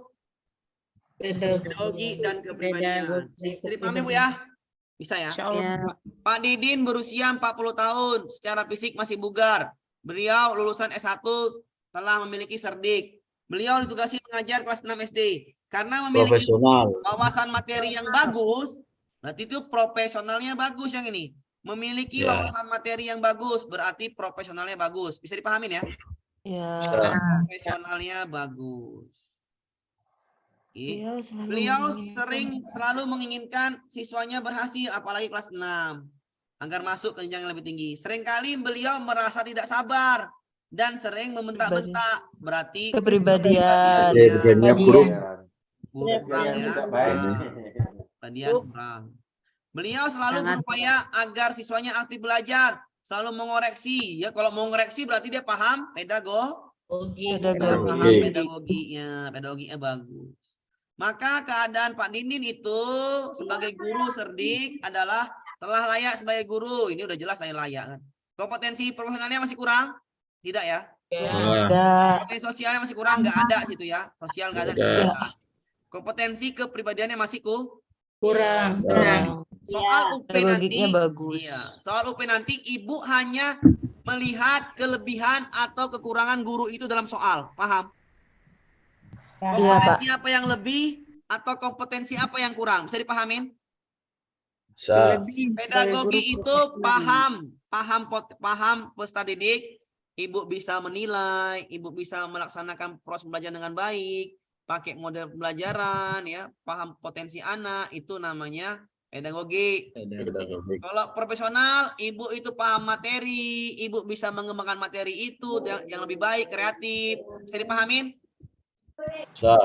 pedagogi dan kepribadian. Bisa dipahami, Bu ya? Bisa ya? Ya. Pak Didin berusia 40 tahun, secara fisik masih bugar. Beliau lulusan S1 telah memiliki cerdik. Beliau ditugasi mengajar kelas 6 SD. Karena memiliki wawasan materi yang bagus, berarti itu profesionalnya bagus yang ini. Memiliki wawasan materi yang bagus, berarti profesionalnya bagus. Bisa dipahamin ya? Ya. Profesionalnya bagus. Beliau selalu menginginkan siswanya berhasil, apalagi kelas 6, agar masuk ke jenjang yang lebih tinggi. Seringkali beliau merasa tidak sabar dan sering membentak-bentak, berarti kepribadian. kurang. Beliau selalu berupaya agar siswanya aktif belajar, selalu mengoreksi. Ya, kalau mau mengoreksi berarti dia paham pedagoginya bagus. Maka keadaan Pak Dindin itu sebagai guru cerdik adalah telah layak sebagai guru. Ini udah jelas layak kan. Kompetensi profesionalnya masih kurang? Tidak ya? Kompetensi sosialnya masih kurang, nggak ada situ ya. Sosial nggak ada. Kompetensi kepribadiannya masih kurang. Soal UP nanti, soal UP nanti Ibu hanya melihat kelebihan atau kekurangan guru itu dalam soal, paham? Kompetensi apa yang lebih atau kompetensi apa yang kurang? Bisa dipahamin? Pedagogi itu paham peserta didik. Ibu bisa menilai, Ibu bisa melaksanakan proses pembelajaran dengan baik, pakai model pembelajaran, ya, paham potensi anak, itu namanya pedagogi. Kalau profesional, Ibu itu paham materi, Ibu bisa mengembangkan materi itu yang lebih baik, kreatif. Bisa dipahamin? Bisa.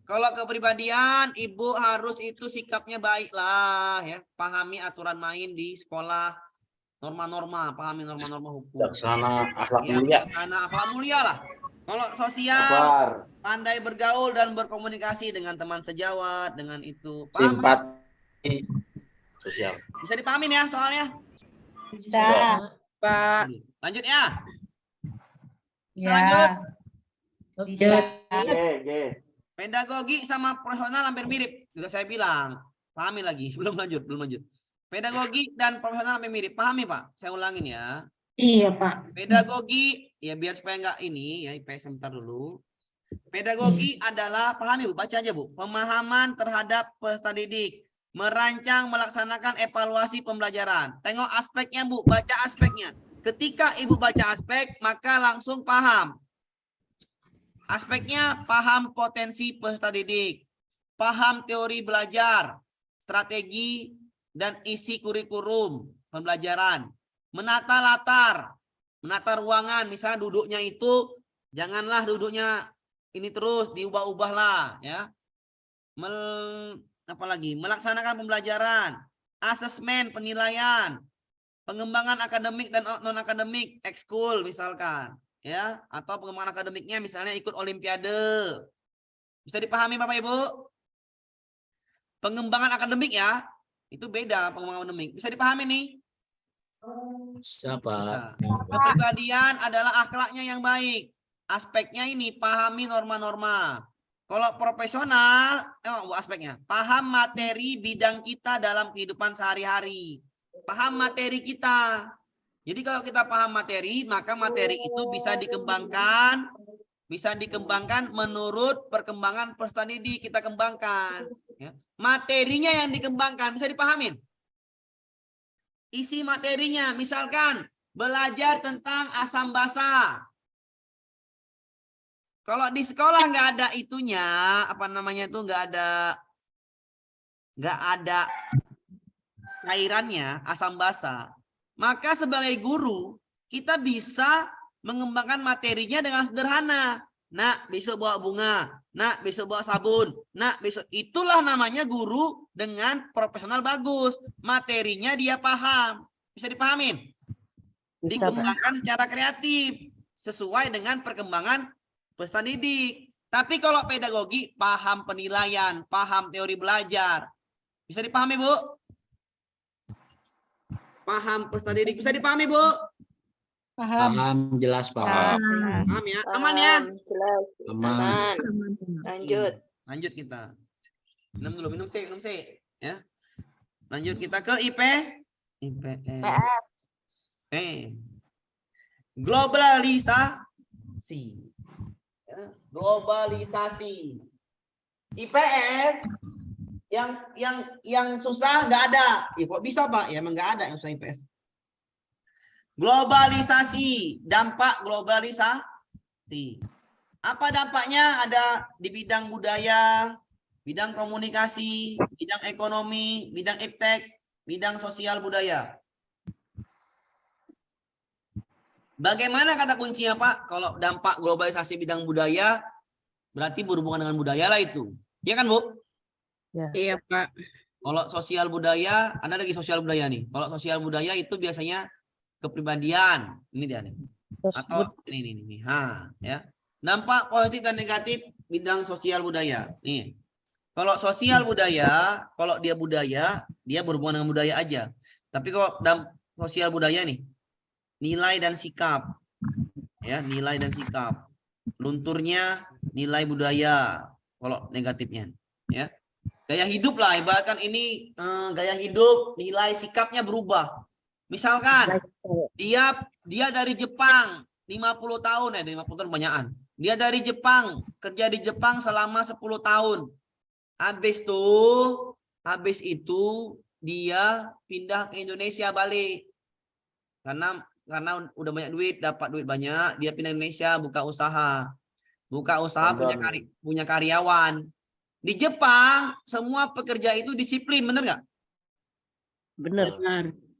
Kalau kepribadian, Ibu harus itu sikapnya baiklah, ya, pahami aturan main di sekolah, norma-norma, pahami norma-norma hukum. Laksana akhlak Ya, mulia. laksana akhlak mulia lah. Kalau sosial, Sabar. pandai bergaul dan berkomunikasi dengan teman sejawat, dengan itu. Paham? Simpati sosial. Bisa dipahamin ya soalnya? Bisa. Pak. Lanjut ya. Bisa Ya. lanjut. Bisa. Pedagogi sama profesional hampir mirip. Sudah saya bilang. Pahami lagi. Belum lanjut. Pedagogi dan profesional hampir mirip. Pahami, Pak? Saya ulangin ya. Iya, Pak. Pedagogi, ya biar supaya enggak ini, ya IPS sebentar dulu. Pedagogi adalah, pahami Bu, baca aja Bu. Pemahaman terhadap peserta didik. Merancang, melaksanakan evaluasi pembelajaran. Tengok aspeknya Bu, baca aspeknya. Ketika Ibu baca aspek, maka langsung paham. Aspeknya paham potensi peserta didik, paham teori belajar, strategi dan isi kurikulum pembelajaran, menata latar, menata ruangan, misalnya duduknya itu janganlah duduknya ini terus diubah-ubahlah, ya. Apalagi melaksanakan pembelajaran, asesmen penilaian, pengembangan akademik dan non akademik, ekskul misalkan. Ya, atau pengembangan akademiknya misalnya ikut olimpiade. Bisa dipahami Bapak Ibu? Pengembangan akademik ya, itu beda pengembangan akademik. Bisa dipahami nih? Bisa, Bisa. Pak. Kepribadian adalah akhlaknya yang baik. Aspeknya ini pahami norma-norma. Kalau profesional, aspeknya paham materi bidang kita dalam kehidupan sehari-hari. Paham materi kita. Jadi kalau kita paham materi, maka materi itu bisa dikembangkan menurut perkembangan peserta didik kita kembangkan. Ya. Materinya yang dikembangkan bisa dipahamin. Isi materinya, misalkan belajar tentang asam basa. Kalau di sekolah nggak ada itunya, apa namanya itu nggak ada cairannya asam basa, maka sebagai guru kita bisa mengembangkan materinya dengan sederhana. Nak, besok bawa bunga. Nak, besok bawa sabun. Nak, besok. Itulah namanya guru dengan profesional bagus. Materinya dia paham. Bisa dipahamin? Dikembangkan secara kreatif. Sesuai dengan perkembangan peserta didik. Tapi kalau pedagogi, paham penilaian, paham teori belajar. Bisa dipahami, Bu? Paham peserta didik. Bisa dipahami, Bu? Paham. Paham, jelas, Pak. Paham ya? Aman ya? Jelas. Aman. Lanjut. Lanjut kita. Minum dulu, minum C. Ya. Lanjut kita ke IPS. Globalisasi. Ya, globalisasi. IPS yang susah nggak ada. Ya, kok bisa, Pak? Ya emang nggak ada yang susah IPS. Globalisasi, dampak globalisasi. Apa dampaknya? Ada di bidang budaya, bidang komunikasi, bidang ekonomi, bidang iptek, bidang sosial budaya. Bagaimana kata kuncinya, Pak? Kalau dampak globalisasi bidang budaya, berarti berhubungan dengan budaya lah itu. Iya kan, Bu? Iya, Pak. Kalau sosial budaya, ada lagi sosial budaya nih. Kalau sosial budaya itu biasanya kepribadian. Ini dia nih. Atau ini. Ya. Dampak positif dan negatif bidang sosial budaya. Nih. Kalau sosial budaya, kalau dia budaya, dia berhubungan dengan budaya aja. Tapi kalau sosial budaya nih, nilai dan sikap. Ya, nilai dan sikap. Lunturnya nilai budaya kalau negatifnya, ya. Gaya hidup lah, ibaratkan ini gaya hidup, nilai sikapnya berubah. Misalkan dia dari Jepang 50 tahun, 50 tahun banyakan. Dia dari Jepang, kerja di Jepang selama 10 tahun. Habis itu dia pindah ke Indonesia balik. Karena udah banyak duit, dapat duit banyak, dia pindah ke Indonesia buka usaha punya karyawan. Di Jepang semua pekerja itu disiplin, bener nggak? Benar.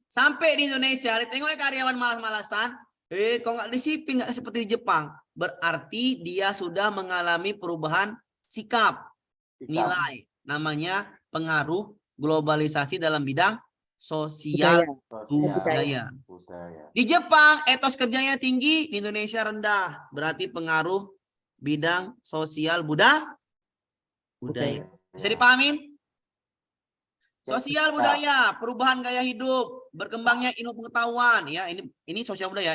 Sampai di Indonesia ditengok karyawan malas-malasan, kok nggak disiplin, nggak seperti di Jepang. Berarti dia sudah mengalami perubahan sikap, nilai. Namanya pengaruh globalisasi dalam bidang sosial budaya. Di Jepang etos kerjanya tinggi, di Indonesia rendah. Berarti pengaruh bidang sosial budaya. Bisa dipahamin? Sosial budaya, perubahan gaya hidup, berkembangnya ilmu pengetahuan, ya. Ini sosial budaya.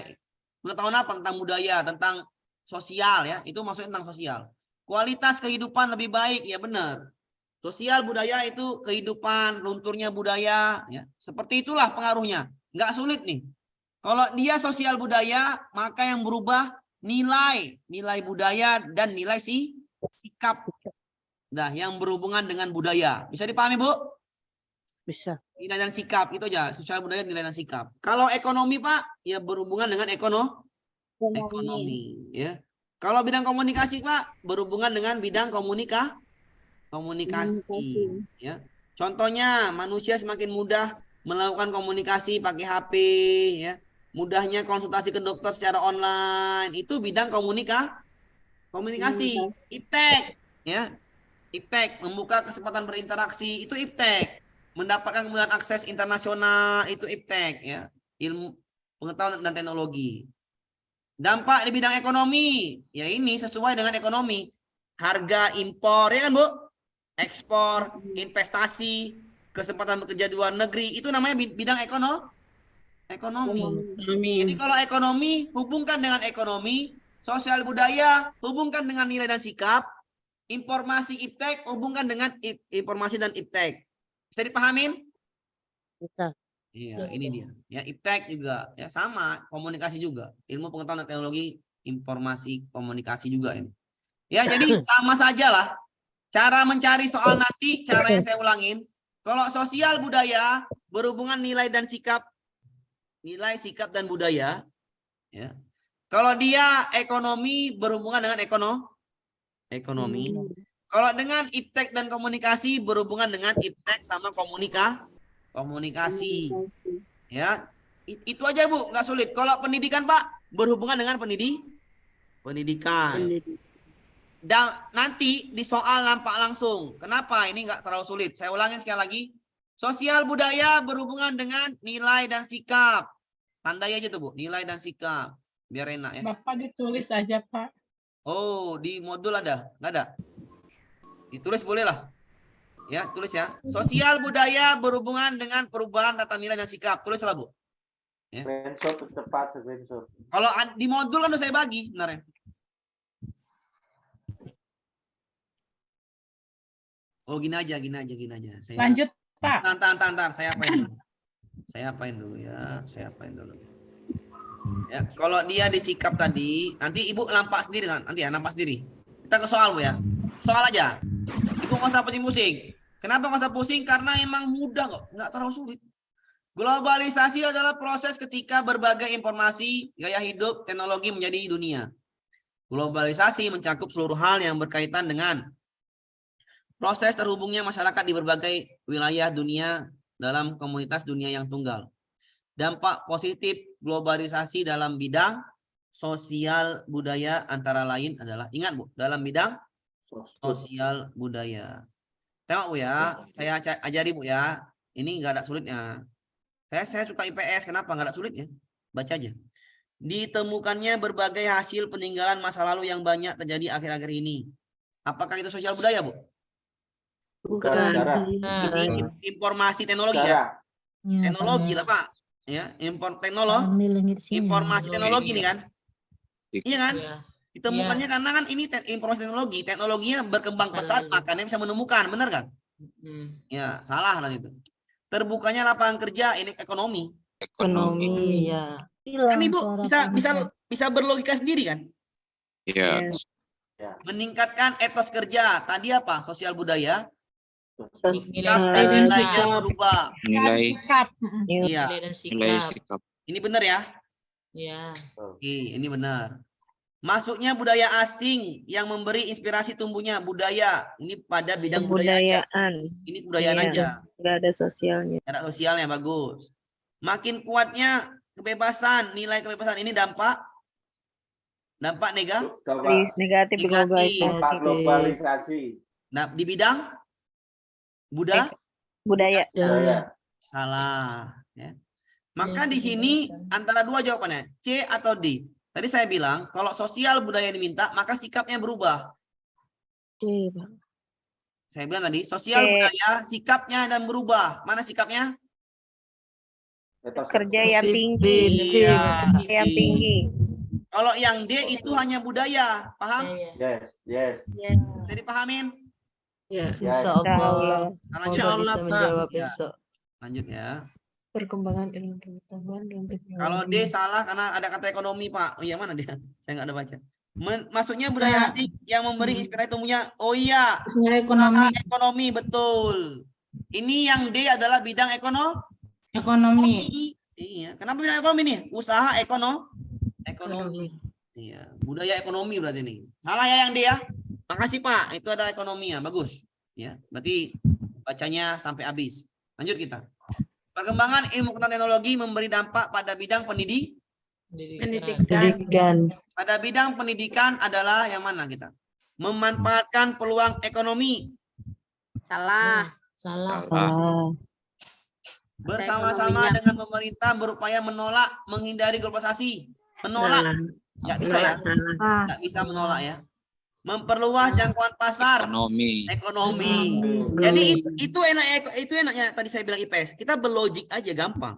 Pengetahuan apa? Tentang budaya, tentang sosial, ya. Itu maksudnya tentang sosial. Kualitas kehidupan lebih baik, ya benar. Sosial budaya itu kehidupan, lunturnya budaya, ya. Seperti itulah pengaruhnya. Nggak sulit nih. Kalau dia sosial budaya, maka yang berubah nilai budaya dan nilai sikap. Nah, yang berhubungan dengan budaya. Bisa dipahami, Bu? Bisa. Nilai dan sikap itu aja, sosial budaya, nilai dan sikap. Kalau ekonomi, Pak, ya berhubungan dengan ekonomi, ya. Kalau bidang komunikasi, Pak, berhubungan dengan bidang komunikasi, ya. Contohnya, manusia semakin mudah melakukan komunikasi pakai HP, ya. Mudahnya konsultasi ke dokter secara online, itu bidang komunikasi. Iptek, ya. Iptek, membuka kesempatan berinteraksi, itu iptek. Mendapatkan kemudahan akses internasional, itu iptek, ya. Ilmu pengetahuan dan teknologi. Dampak di bidang ekonomi, ya ini sesuai dengan ekonomi. Harga impor, ya kan, Bu? Ekspor, investasi, kesempatan bekerja di luar negeri, itu namanya bidang Ekonomi. Amin. Jadi kalau ekonomi hubungkan dengan ekonomi, sosial budaya hubungkan dengan nilai dan sikap, informasi iptek hubungkan dengan informasi dan iptek. Bisa dipahamin? Bisa. Iya, ini dia. Ya, iptek juga ya sama, komunikasi juga. Ilmu pengetahuan dan teknologi informasi komunikasi juga ini. Ya, jadi sama saja lah. Cara mencari soal nanti, cara yang saya ulangin. Kalau sosial budaya berhubungan nilai dan sikap, nilai, sikap dan budaya. Ya. Kalau dia ekonomi berhubungan dengan ekonomi. Kalau dengan iptek dan komunikasi berhubungan dengan iptek sama komunikasi. Ya, itu aja Bu, nggak sulit. Kalau pendidikan Pak berhubungan dengan pendidikan. Dan nanti di soal nampak langsung. Kenapa ini nggak terlalu sulit? Saya ulangin sekali lagi. Sosial budaya berhubungan dengan nilai dan sikap. Tandai aja tuh Bu, nilai dan sikap. Biar enak ya. Bapak ditulis aja, Pak. Oh, di modul ada? Nggak ada? Ditulis boleh lah. Ya, tulis ya. Sosial budaya berhubungan dengan perubahan tata nilai dan sikap. Tulislah Bu. Ya. Screenshot cepat, screenshot. Kalau di modul kan udah saya bagi sebenarnya. Oh, gini aja. Saya... Lanjut, Pak. Tantar, saya apain dulu ya. Ya, kalau dia disikap tadi, nanti Ibu nampak sendiri kan? Nanti ya, nampak sendiri. Kita ke soal Bu ya. Soal aja. Ibu nggak usah pusing-pusing. Kenapa nggak usah pusing? Karena emang mudah kok, nggak terlalu sulit. Globalisasi adalah proses ketika berbagai informasi, gaya hidup, teknologi menjadi dunia. Globalisasi mencakup seluruh hal yang berkaitan dengan proses terhubungnya masyarakat di berbagai wilayah dunia dalam komunitas dunia yang tunggal. Dampak positif globalisasi dalam bidang sosial budaya antara lain adalah, ingat Bu, dalam bidang sosial budaya. Tengok Bu ya, saya ajari Bu ya, ini nggak ada sulitnya. Saya suka IPS, kenapa nggak ada sulitnya? Baca aja. Ditemukannya berbagai hasil peninggalan masa lalu yang banyak terjadi akhir-akhir ini. Apakah itu sosial budaya Bu? Bukan. Ini informasi teknologi ya? Teknologi lah Pak. Ya, import teknologi, informasi teknologi nih kan? Iya kan? Ditemukannya karena kan ini informasi teknologi, teknologinya berkembang pesat, makanya bisa menemukan, benar kan? Ya, salah lah itu. Terbukanya lapangan kerja, ini ekonomi. Ekonomi, ya. Kan Ibu bisa berlogika sendiri kan? Iya. Meningkatkan etos kerja, tadi apa? Sosial budaya. Nilainya berubah. Nilai Iya. nilai sikap. Ini benar ya? Ya. Oke, ini benar. Masuknya budaya asing yang memberi inspirasi tumbuhnya budaya. Ini pada bidang budaya aja. Ini budaya aja. Nggak ada sosialnya. Ada sosialnya, bagus. Makin kuatnya kebebasan, nilai kebebasan ini dampak Negatif globalisasi. Nah, di bidang budaya. Salah. Ya. Maka di sini antara dua jawabannya, C atau D. Tadi saya bilang, kalau sosial budaya diminta, maka sikapnya berubah. Saya bilang tadi, sosial budaya, sikapnya dan berubah. Mana sikapnya? Kerja yang tinggi. Iya. Yang tinggi. Kalau yang D itu hanya budaya, paham? Yes. Bisa dipahamin? Ya, Insya Allah. Lanjut. Insya Allah, menjawab Ya. besok. Lanjut ya. Perkembangan ilmu pengetahuan dan teknologi. Kalau D salah karena ada kata ekonomi, Pak. Oh iya, mana dia? Saya nggak ada baca. Maksudnya budaya asing yang memberi inspirasi tumbuhnya. Oh iya. Ekonomi, betul. Ini yang D adalah bidang ekonomi. Iya. Kenapa bidang ekonomi nih? Usaha ekonomi. Iya. Budaya ekonomi berarti ini. Salah ya yang D ya. Makasih Pak. Itu ada ekonomi ya. Bagus. Ya. Berarti bacanya sampai habis. Lanjut kita. Perkembangan ilmu pengetahuan teknologi memberi dampak pada bidang Pendidikan. Pada bidang pendidikan adalah yang mana kita? Memanfaatkan peluang ekonomi. Salah. Bersama-sama dengan pemerintah berupaya menghindari globalisasi. Menolak. Nggak bisa ya? Nggak bisa menolak ya. Memperluas jangkauan pasar. Ekonomi. Jadi itu enaknya tadi saya bilang IPS. Kita berlogik aja gampang.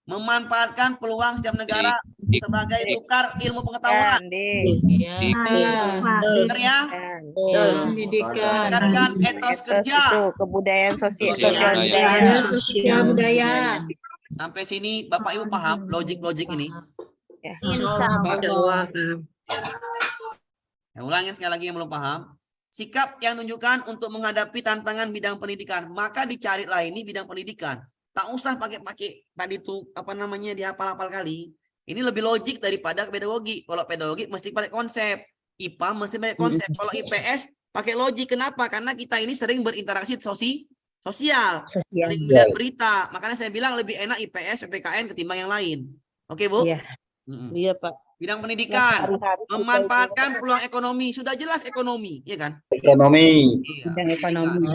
Memanfaatkan peluang setiap negara Dik. sebagai tukar ilmu pengetahuan. Dik. Benar ya? Pendidikan. Meningkatkan etos kerja. Itu kebudayaan sosial Sosial budaya. Sosial budaya. Sampai sini Bapak Ibu paham logik-logik ini? Insya Allah. Ya, ulangin sekali lagi yang belum paham. Sikap yang menunjukkan untuk menghadapi tantangan bidang pendidikan. Maka dicarilah ini bidang pendidikan. Tak usah pakai tadi tuh apa namanya dihafal-hafal kali. Ini lebih logik daripada pedagogi. Kalau pedagogi mesti pakai konsep. IPA mesti pakai konsep. Kalau IPS pakai logik. Kenapa? Karena kita ini sering berinteraksi sosial. Sering melihat berita. Makanya saya bilang lebih enak IPS, PPKN ketimbang yang lain. Oke, Bu? Iya. Iya, Pak. Bidang pendidikan. Memanfaatkan peluang ekonomi. Sudah jelas ekonomi. Iya kan? Ekonomi. Iya. Bidang ekonomi.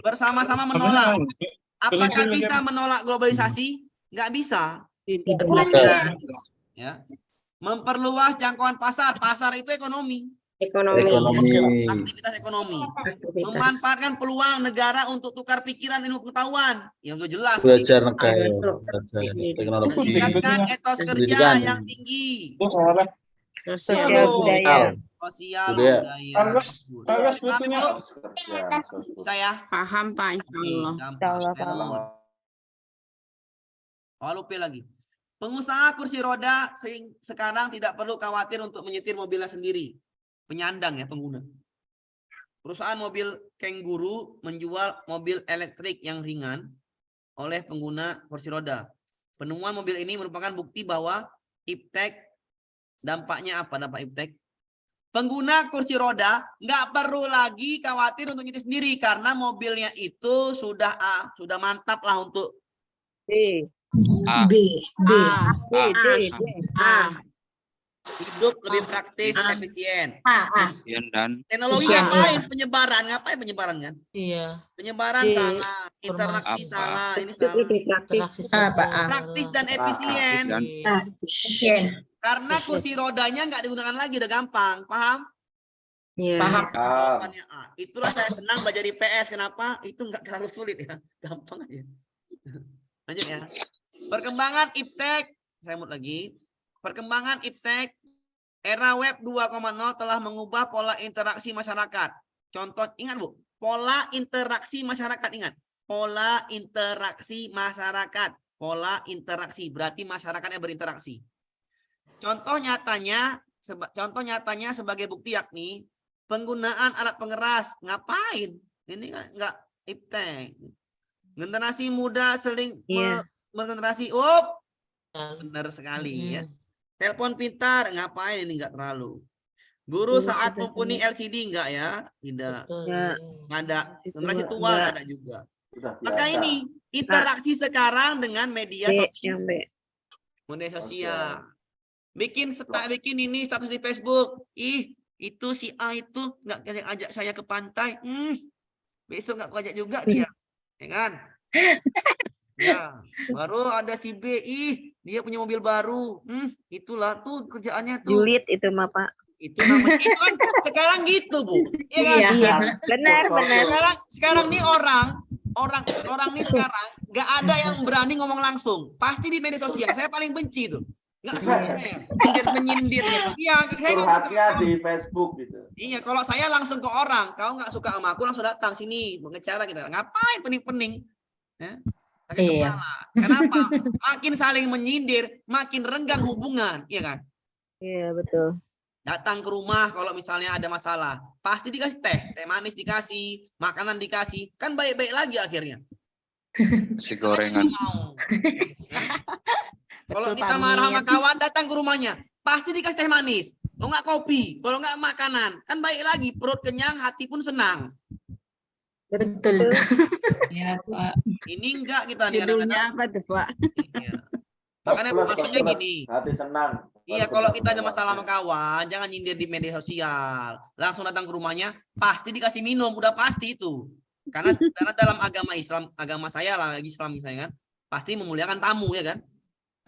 Bersama-sama menolak. Apakah bisa menolak globalisasi? Nggak bisa. Ya. Memperluas jangkauan pasar. Pasar itu ekonomi. Aktivitas ekonomi. Memanfaatkan peluang negara untuk tukar pikiran ilmu pengetahuan. Yang sudah jelas. Belajar negara. Teknologi. Meningkatkan etos kerja Pendidikan. yang tinggi. Sosial budaya. Sosial Budaya. budaya. Saya Paham Pak. Insyaallah paham. Oh, lupa lagi. Pengusaha kursi roda sekarang tidak perlu khawatir untuk menyetir mobilnya sendiri. Penyandang ya pengguna. Perusahaan mobil Kangaroo menjual mobil elektrik yang ringan oleh pengguna kursi roda. Penemuan mobil ini merupakan bukti bahwa iptek dampaknya apa? Dampak iptek? Pengguna kursi roda nggak perlu lagi khawatir untuk nyetir sendiri karena mobilnya itu sudah mantap lah untuk hidup lebih praktis, efisien. Dan Teknologi ngapain penyebaran? Ngapain penyebaran kan? Iya. Penyebaran salah, interaksi Apa? salah, ini salah. Praktis dan efisien. Karena kursi rodanya nggak digunakan lagi, udah gampang, paham? Paham. Jawabannya A. Itulah saya senang belajar di PS. Kenapa? Itu nggak terlalu sulit ya, gampang aja. Lanjut ya. Perkembangan iptek, saya mut lagi. Perkembangan iptek era web 2.0 telah mengubah pola interaksi masyarakat. Contoh, ingat Bu, pola interaksi masyarakat, ingat. Pola interaksi masyarakat. Pola interaksi, berarti masyarakatnya berinteraksi. Contoh nyatanya sebagai bukti yakni penggunaan alat pengeras. Ngapain? Ini enggak iptek. Generasi muda seling bergenerasi. Benar sekali ya. Telepon pintar, ngapain ini enggak terlalu. Guru saat mumpuni LCD enggak ya? Tidak. Enggak ada. Generasi tua enggak ada juga. Maka ini interaksi sekarang dengan media sosial. Media sosial. Bikin ini status di Facebook. Itu si A itu enggak ajak saya ke pantai. Besok enggak ajak juga dia. Ya kan? Ya, baru ada si B, dia punya mobil baru. Itulah tuh kerjaannya tuh. Julid itu mah, Pak. Itu namanya itu kan sekarang gitu, Bu. Iya kan? Iya. Benar. Sekarang nih orang nih sekarang nggak ada yang berani ngomong langsung. Pasti di media sosial. Saya paling benci tuh. Nggak suka saya. Menyindir gitu. Iya, saya Curhatnya di Facebook gitu. Iya, kalau saya langsung ke orang, kau nggak suka sama aku langsung datang sini mengecara kita. Ngapain pening-pening? Ya? Sakit kepala. Kenapa? Makin saling menyindir, makin renggang hubungan, iya kan? Iya, betul. Datang ke rumah kalau misalnya ada masalah, pasti dikasih teh manis dikasih, makanan dikasih, kan baik-baik lagi akhirnya. si gorengan. Kalau kita marah sama kawan, datang ke rumahnya, pasti dikasih teh manis, kalau nggak kopi, kalau nggak makanan, kan baik lagi, perut kenyang, hati pun senang. Betul. Ya, Pak. Ini enggak kita nih Judulnya apa tuh, Pak? Iya. Makanya maksudnya gini. Hati senang. Iya, kalau kita ada masalah sama kawan, jangan nyindir di media sosial. Langsung datang ke rumahnya, pasti dikasih minum, udah pasti itu. Karena dalam agama Islam, agama saya lah, Islam misalnya kan, pasti memuliakan tamu ya kan.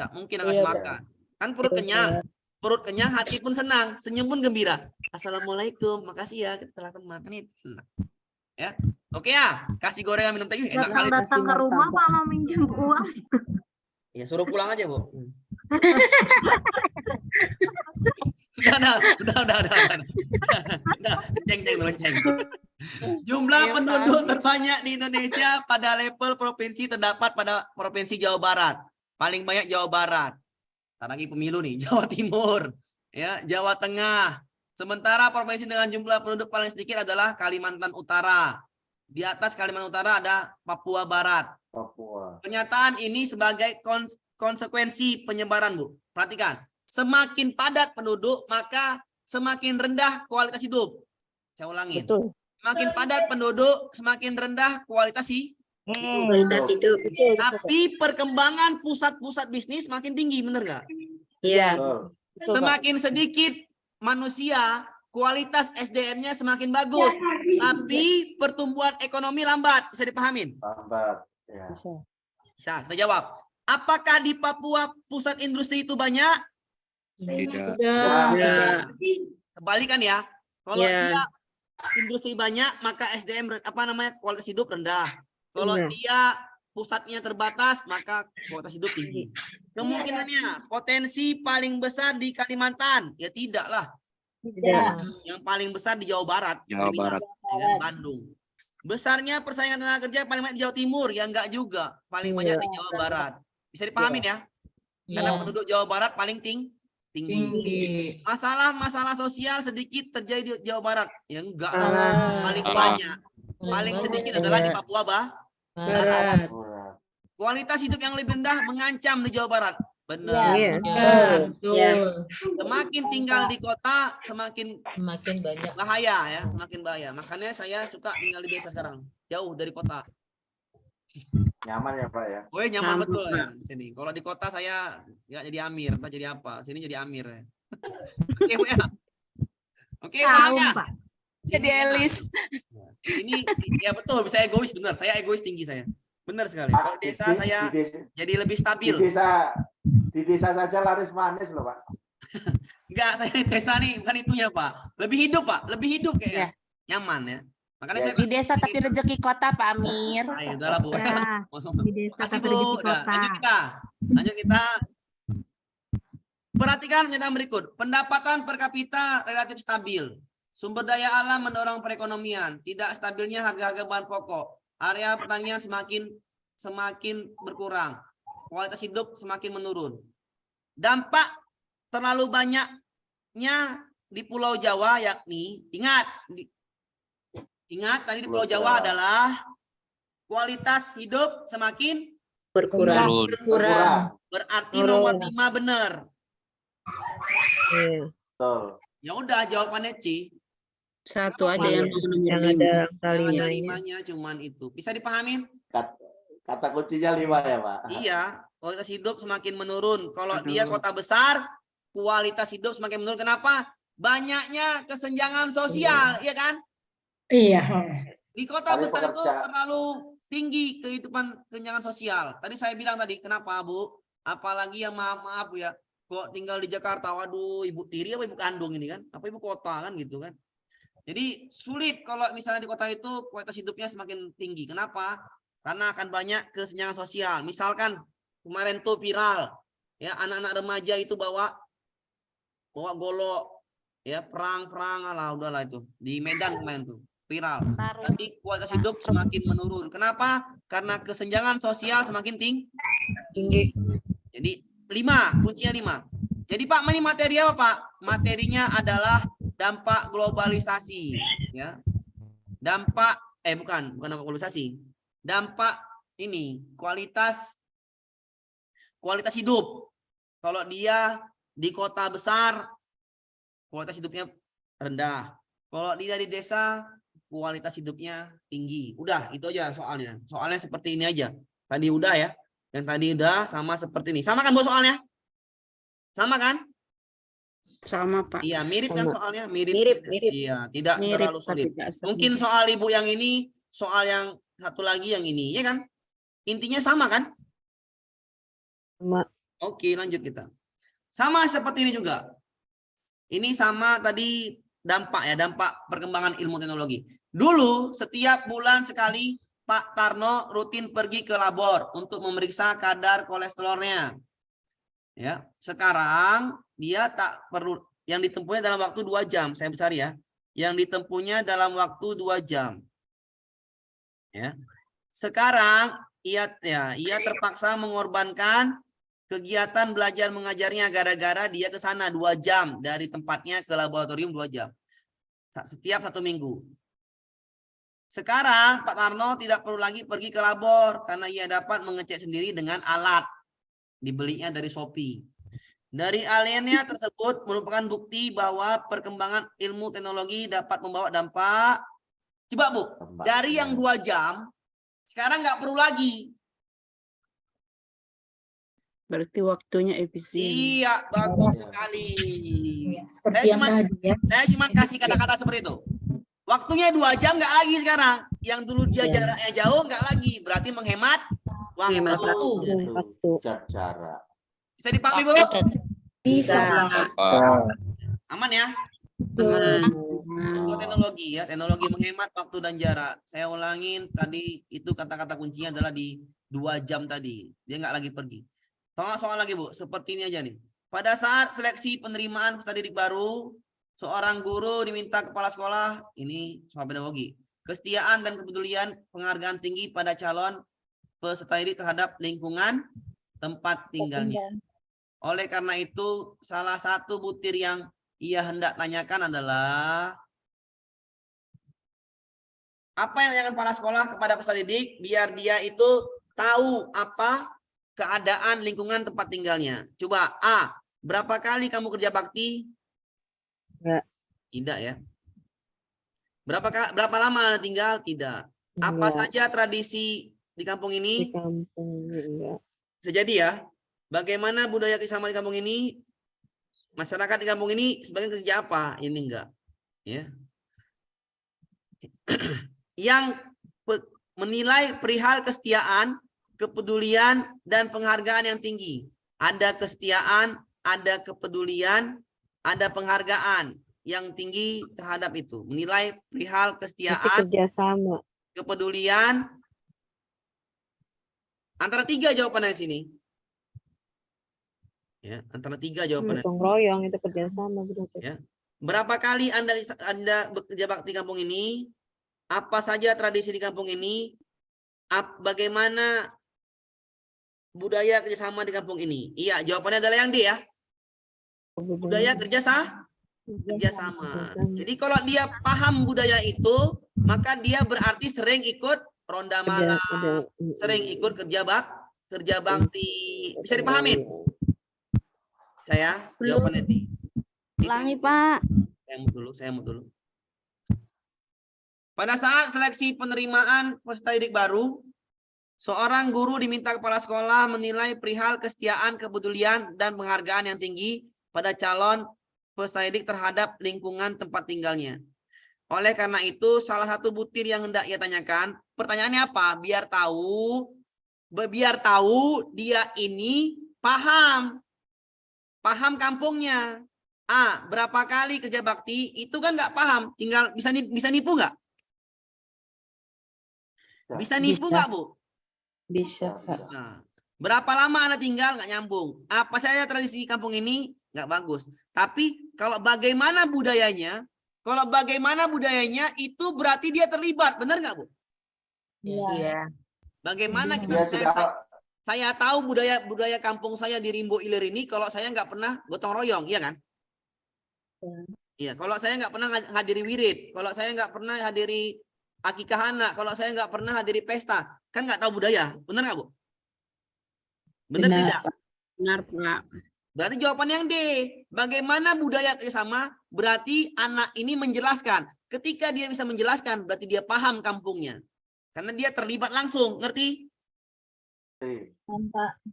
Enggak mungkin ngasih makan. Kan perut kenyang, hati pun senang, senyum pun gembira. Assalamualaikum, makasih ya kita telah makan itu. Ya. Oke ya, kasih gorengan minum teh enak kali. Datang ke rumah Pak mau minjem uang. Ya suruh pulang aja, Bu. Udah, ceng. Jumlah penduduk terbanyak di Indonesia pada level provinsi terdapat pada Provinsi Jawa Barat. Paling banyak Jawa Barat. Ntar lagi pemilu nih, Jawa Timur, ya, Jawa Tengah. Sementara provinsi dengan jumlah penduduk paling sedikit adalah Kalimantan Utara. Di atas Kalimantan Utara ada Papua Barat. Papua. Pernyataan ini sebagai konsekuensi penyebaran, Bu. Perhatikan, semakin padat penduduk, maka semakin rendah kualitas hidup. Saya ulangi. Betul. Semakin padat penduduk, semakin rendah kualitas Kualitas hidup. Tapi perkembangan pusat-pusat bisnis makin tinggi, bener nggak? Iya. Betul. Semakin sedikit manusia, kualitas SDM-nya semakin bagus. Tapi pertumbuhan ekonomi lambat. Bisa dipahamin? Lambat. Ya. Bisa, kita jawab. Apakah di Papua pusat industri itu banyak? Tidak. Ya. Kebalikan ya. Kalau Ya. dia industri banyak, maka SDM kualitas hidup rendah. Kalau Iya. dia pusatnya terbatas, maka kualitas hidup tinggi. Kemungkinannya potensi paling besar di Kalimantan, ya tidaklah. Tidak. Yang paling besar di Jawa Barat, Jawa lebih Barat. dengan Bandung. Besarnya persaingan tenaga kerja paling banyak di Jawa Timur, ya enggak juga, paling banyak di Jawa Barat. Bisa dipahamin ya? Karena penduduk Jawa Barat paling tinggi. Masalah sosial sedikit terjadi di Jawa Barat, ya enggak, paling Salah. banyak. Paling sedikit adalah di Papua Barat. Kualitas hidup yang lebih rendah mengancam di Jawa Barat. Benar. Iya. Semakin tinggal di kota, semakin banyak. bahaya ya, semakin bahaya. Makanya saya suka tinggal di desa sekarang, jauh dari kota. Nyaman ya Pak ya. Woi, nyaman betul ya di sini. Kalau di kota saya nggak jadi amir, entah jadi apa. Sini jadi amir ya. Oke, Bu ya. Oke, Pak. Jadi Elis. Ini ya betul, bisa egois, benar. Saya egois tinggi saya. Benar sekali. Kalau desa saya jadi lebih stabil. Di desa saja laris manis loh Pak. Enggak, saya desa nih bukan itunya, Pak. Lebih hidup, Pak. Lebih hidup kayaknya. Nyaman ya. Makanya saya Di desa tapi rezeki kota, Pak Amir. Ayo, udahlah, Bu. Di desa Makasih, tapi Bu. rezeki Udah, kota. lanjut kita. Perhatikan pernyataan berikut. Pendapatan per kapita relatif stabil. Sumber daya alam mendorong perekonomian. Tidak stabilnya harga-harga bahan pokok. Area pertanian semakin berkurang. Kualitas hidup semakin menurun. Dampak terlalu banyaknya di Pulau Jawa, yakni ingat tadi di Pulau Jawa adalah kualitas hidup semakin Turun. berarti nomor 5 benar. Iya. Betul. Ya udah, jawabannya C. Satu aja Iya. yang Yang ada Yang ada kalimatnya. 5-nya cuman itu. Bisa dipahamin? Kata kuncinya 5 ya Pak. Iya, kualitas hidup semakin menurun. Kalau dia kota besar, kualitas hidup semakin menurun. Kenapa? Banyaknya kesenjangan sosial, iya kan? Iya. Di kota Tapi besar itu pekerja- terlalu tinggi kehidupan kesenjangan sosial. Tadi saya bilang tadi, kenapa, Bu? Apalagi yang maaf Bu ya, kok tinggal di Jakarta, waduh, ibu tiri apa ibu kandung ini kan? Apa ibu kota kan gitu kan? Jadi sulit kalau misalnya di kota itu kualitas hidupnya semakin tinggi. Kenapa? Karena akan banyak kesenjangan sosial. Misalkan kemarin tuh viral, ya anak-anak remaja itu bawa golok, ya perang lah, udahlah itu di Medan kemarin tuh viral. Nanti kualitas hidup semakin menurun. Kenapa? Karena kesenjangan sosial semakin tinggi. Jadi 5, kuncinya 5. Jadi Pak, ini materi apa Pak? Materinya adalah dampak globalisasi, ya. Dampak bukan dampak globalisasi. Dampak ini kualitas hidup. Kalau dia di kota besar, kualitas hidupnya rendah. Kalau dia di desa, kualitas hidupnya tinggi. Udah, itu aja soalnya. Soalnya seperti ini aja. Tadi udah ya. Yang tadi udah sama seperti ini. Sama kan Bu soalnya? Sama kan? Sama Pak. Iya, mirip kan soalnya? Mirip. Mirip. Iya, tidak Mirip, terlalu sulit. tapi tidak sama. Mungkin soal Ibu yang ini, soal yang satu lagi yang ini, ya kan? Intinya sama kan? Sama. Oke, lanjut kita. Sama seperti ini juga. Ini sama tadi dampak ya, dampak perkembangan ilmu teknologi. Dulu setiap bulan sekali Pak Tarno rutin pergi ke labor untuk memeriksa kadar kolesterolnya. Ya, sekarang dia tak perlu, yang ditempuhnya dalam waktu 2 jam. Saya besar ya. Yang ditempuhnya dalam waktu 2 jam. Ya. Sekarang ia terpaksa mengorbankan kegiatan belajar mengajarnya gara-gara dia ke sana 2 jam dari tempatnya ke laboratorium 2 jam. Setiap 1 minggu. Sekarang Pak Tarno tidak perlu lagi pergi ke labor karena ia dapat mengecek sendiri dengan alat. Dibelinya dari Shopee. Dari aliennya tersebut merupakan bukti bahwa perkembangan ilmu teknologi dapat membawa dampak. Coba Bu, dari yang 2 jam, sekarang nggak perlu lagi. Berarti waktunya efisien. Iya, bagus sekali. Seperti Saya yang cuma, tadi ya. saya cuma kasih kata-kata seperti itu. Waktunya 2 jam nggak lagi sekarang. Yang dulu dia jaraknya jauh nggak lagi. Berarti menghemat Menghemat waktu. Itu jarak. Bisa dipahami Bu? Bisa. Aman ya? Itu teknologi ya, teknologi menghemat waktu dan jarak. Saya ulangin tadi itu kata-kata kuncinya adalah di 2 jam tadi. Dia nggak lagi pergi. Soal lagi Bu, seperti ini aja nih. Pada saat seleksi penerimaan peserta didik baru, seorang guru diminta kepala sekolah, ini soal pedagogi, kesetiaan dan kepedulian penghargaan tinggi pada calon peserta didik terhadap lingkungan tempat tinggalnya. Oleh karena itu, salah satu butir yang ia hendak tanyakan adalah apa yang ditanyakan kepala sekolah kepada peserta didik biar dia itu tahu apa keadaan lingkungan tempat tinggalnya. Coba A, berapa kali kamu kerja bakti? Enggak. Tidak ya. Berapa lama Anda tinggal? Tidak. Apa Enggak. saja tradisi di kampung Di ini? kampung enggak. Sejadi ya. Bagaimana budaya kebersamaan di kampung ini? Masyarakat di kampung ini sebagian kerja apa? Ini enggak. Ya. Yang menilai perihal kesetiaan, kepedulian, dan penghargaan yang tinggi. Ada kesetiaan, ada kepedulian, ada penghargaan yang tinggi terhadap itu. Menilai perihal Tapi kesetiaan, kerjasama. kepedulian. Antara 3 jawabannya di sini. Ya, antara 3 jawabannya. Gotong royong itu kerjasama berarti. Ya. Berapa kali Anda bekerja bakti di kampung ini? Apa saja tradisi di kampung ini? Bagaimana budaya kerjasama di kampung ini? Iya, jawabannya adalah yang D ya. Budaya kerjasama. Jadi kalau dia paham budaya itu, maka dia berarti sering ikut ronda malam, sering ikut kerja bakti. Bisa dipahami? Saya jawabannya D. Ulangi, Pak. Saya mau dulu. Pada saat seleksi penerimaan peserta didik baru, seorang guru diminta kepala sekolah menilai perihal kesetiaan, kepedulian, dan penghargaan yang tinggi pada calon peserta didik terhadap lingkungan tempat tinggalnya. Oleh karena itu, salah satu butir yang hendak ia tanyakan, pertanyaannya apa? Biar tahu dia ini paham kampungnya. A, berapa kali kerja bakti? Itu kan nggak paham, tinggal bisa nipu nggak? Bisa nipu nggak Bu? Bisa, Kak. Nah, berapa lama Anda tinggal nggak nyambung? Apa saja tradisi kampung ini nggak bagus. Tapi kalau bagaimana budayanya itu berarti dia terlibat, benar nggak Bu? Iya. Bagaimana Dia sudah saya tahu budaya kampung saya di Rimbo Ilir ini kalau saya nggak pernah gotong royong, iya kan? Iya, kalau saya nggak pernah hadiri wirid, kalau saya nggak pernah hadiri akikah anak, kalau saya nggak pernah hadiri pesta, kan nggak tahu budaya, benar nggak Bu? Benar tidak? Benar, Pak. Berarti jawaban yang D. Bagaimana budaya kerjasama? Berarti anak ini menjelaskan. Ketika dia bisa menjelaskan, berarti dia paham kampungnya. Karena dia terlibat langsung, ngerti? Tapi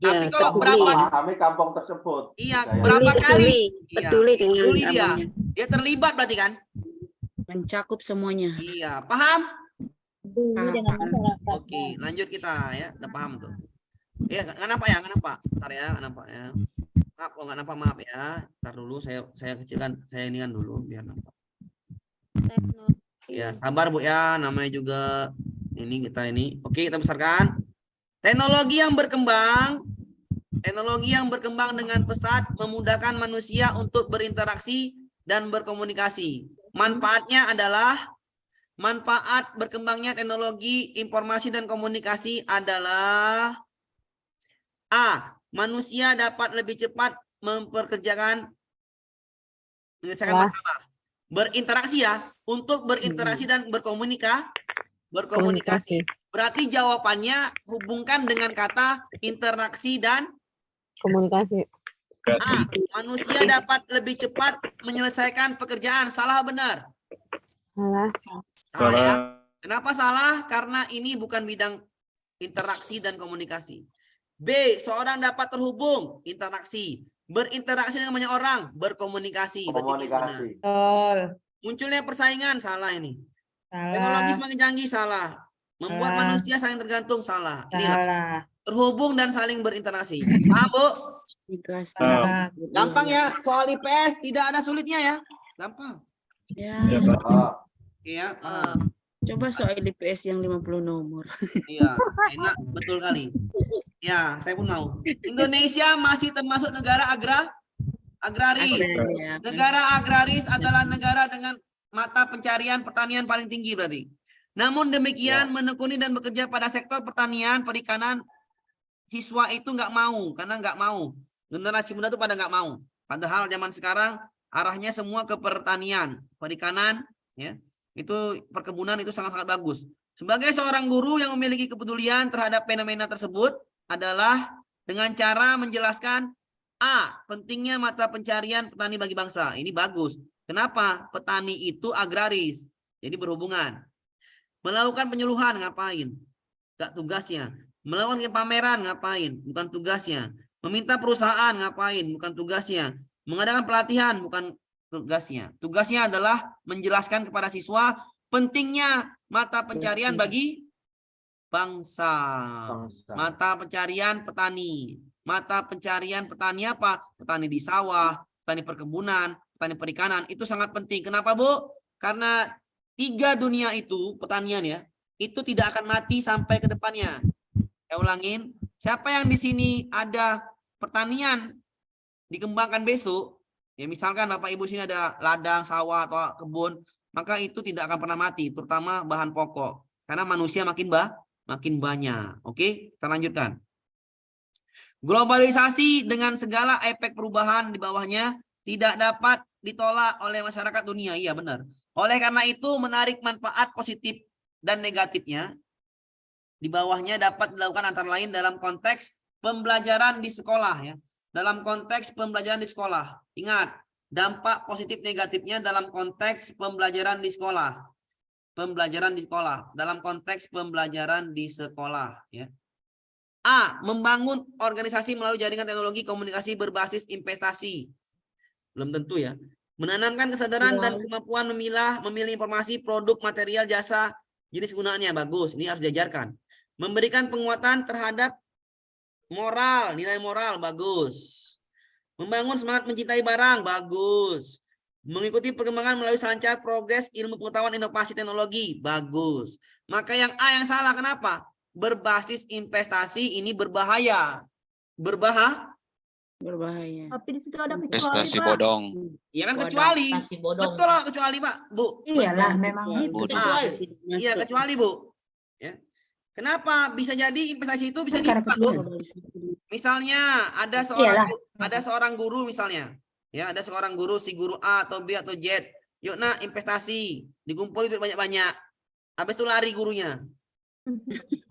Ya, kalau peduli. memahami kampung tersebut. Iya, Budaya. berapa kali? Peduli dengan Peduli dia. kampungnya. Dia terlibat berarti kan? Mencakup semuanya. Iya, paham? Paham. Oke, lanjut kita ya. Udah paham tuh. Iya, nggak nampak ya, nggak nampak. Ntar ya, nggak nampak ya. Maaf, kalau nggak nampak maaf ya. Ntar dulu saya kecilkan, saya inikan dulu biar nampak. Ya, sabar Bu ya, namanya juga Ini kita ini. Oke, kita besarkan. Teknologi yang berkembang dengan pesat memudahkan manusia untuk berinteraksi dan berkomunikasi. Manfaatnya adalah manfaat berkembangnya teknologi informasi dan komunikasi adalah A. Manusia dapat lebih cepat menyelesaikan masalah. Berinteraksi ya, untuk berinteraksi dan berkomunikasi. Berarti jawabannya hubungkan dengan kata interaksi dan Komunikasi. A. Manusia dapat lebih cepat menyelesaikan pekerjaan. Salah benar? Salah. Salah ya. Kenapa salah? Karena ini bukan bidang interaksi dan komunikasi. B. Seorang dapat terhubung, interaksi. Berinteraksi dengan banyak orang, berkomunikasi. Berarti ini benar. Komunikasi. Betul. Munculnya persaingan, salah ini. Salah. Teknologi semakin canggih, salah. Membuat Salah. manusia saling tergantung, salah. Inilah. Salah. Terhubung dan saling berinteraksi. Paham, Bu? Komunikasi. Salah. Gampang ya, soal IPS tidak ada sulitnya ya. Gampang. Ya. Oh, Iya, Coba soal IPS yang 50 nomor. iya, enak betul kali. Ya, saya pun mau. Indonesia masih termasuk negara agraris. Ya. Negara agraris adalah negara dengan mata pencarian pertanian paling tinggi berarti. Namun demikian menekuni dan bekerja pada sektor pertanian, perikanan, siswa itu nggak mau karena nggak mau. Generasi muda itu pada nggak mau. Padahal zaman sekarang arahnya semua ke pertanian, perikanan, ya. Itu perkebunan itu sangat-sangat bagus. Sebagai seorang guru yang memiliki kepedulian terhadap fenomena tersebut adalah dengan cara menjelaskan A. Pentingnya mata pencarian petani bagi bangsa. Ini bagus. Kenapa? Petani itu agraris. Jadi berhubungan. Melakukan penyuluhan ngapain? Gak tugasnya. Melakukan pameran ngapain? Bukan tugasnya. Meminta perusahaan ngapain? Bukan tugasnya. Mengadakan pelatihan bukan tugasnya. Tugasnya adalah menjelaskan kepada siswa pentingnya mata pencarian bagi bangsa. Mata pencarian petani. Mata pencarian petani apa? Petani di sawah, petani perkebunan, petani perikanan. Itu sangat penting. Kenapa, Bu? Karena 3 dunia itu, pertanian ya, itu tidak akan mati sampai ke depannya. Saya ulangin, siapa yang di sini ada pertanian dikembangkan besok, ya misalkan Bapak Ibu sini ada ladang, sawah, atau kebun, maka itu tidak akan pernah mati, terutama bahan pokok. Karena manusia makin banyak. Oke, kita lanjutkan. Globalisasi dengan segala efek perubahan di bawahnya tidak dapat ditolak oleh masyarakat dunia. Iya benar. Oleh karena itu menarik manfaat positif dan negatifnya di bawahnya dapat dilakukan antara lain dalam konteks pembelajaran di sekolah ya. Dalam konteks pembelajaran di sekolah. Ingat, dampak positif negatifnya dalam konteks pembelajaran di sekolah. Pembelajaran di sekolah. Dalam konteks pembelajaran di sekolah ya. A. Membangun organisasi melalui jaringan teknologi komunikasi berbasis investasi. Belum tentu ya. Menanamkan kesadaran dan kemampuan memilih informasi, produk, material, jasa, jenis gunaannya. Bagus, ini harus diajarkan. Memberikan penguatan terhadap moral, nilai moral. Bagus. Membangun semangat mencintai barang. Bagus. Mengikuti perkembangan melalui selancar progres ilmu pengetahuan inovasi teknologi. Bagus. Maka yang A yang salah. Kenapa? Berbasis investasi ini berbahaya. Berbahaya. Tapi di situ ada Investasi bodong. Iya kan kecuali. Betul lah kecuali Pak, Bu. Iyalah, memang itu. Iya kecuali Bu. Ya. Kenapa bisa jadi investasi itu bisa dibuat, Bu? Misalnya ada seorang guru misalnya. Ya, ada seorang guru, si guru A atau B atau Z. Yuk nak investasi, dikumpulin duit banyak-banyak. Habis itu lari gurunya.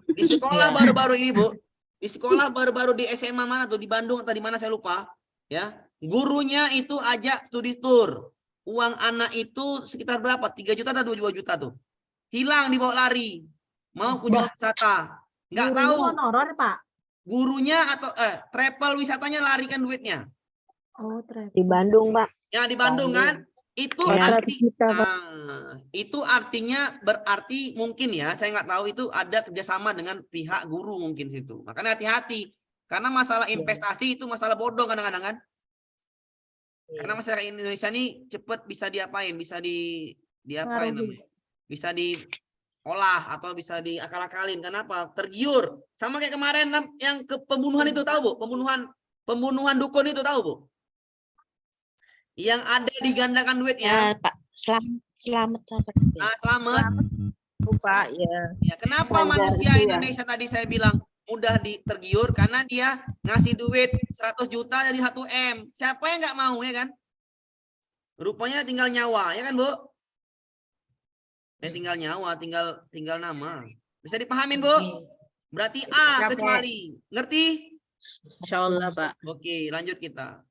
Di sekolah baru-baru ini, Bu. Di sekolah baru-baru di SMA mana tuh, di Bandung atau di mana saya lupa, ya. Gurunya itu ajak studi tour. Uang anak itu sekitar berapa? 3 juta atau 2 juta tuh. Hilang dibawa lari. Mau kunjungan wisata. Enggak tahu. Honorer, Pak. Gurunya atau travel wisatanya larikan duitnya. Oh, travel. Di Bandung, Pak. Ya di Bandung kan? Itu Ya. itu artinya berarti mungkin ya, saya nggak tahu itu ada kerjasama dengan pihak guru mungkin situ. Makanya hati-hati karena masalah investasi itu masalah bodoh kadang-kadang kan. Karena masyarakat Indonesia ini cepat bisa diapain, bisa diapain namanya, bisa olah atau bisa diakal-akalin. Kenapa? Tergiur. Sama kayak kemarin yang ke pembunuhan itu, tahu Bu? Pembunuhan dukun itu, tahu Bu? Yang ada digandakan duitnya. Pak, selamat sahabat. Nah, selamat. Pak, ya. Ya, kenapa manusia Indonesia tadi saya bilang mudah tergiur? Karena dia ngasih duit 100 juta jadi 1 M. Siapa yang nggak mau, ya kan? Rupanya tinggal nyawa, ya kan Bu? Tinggal nyawa, tinggal nama. Bisa dipahamin Bu? Berarti A kecuali. Ngerti? Insyaallah, Pak. Oke, lanjut kita.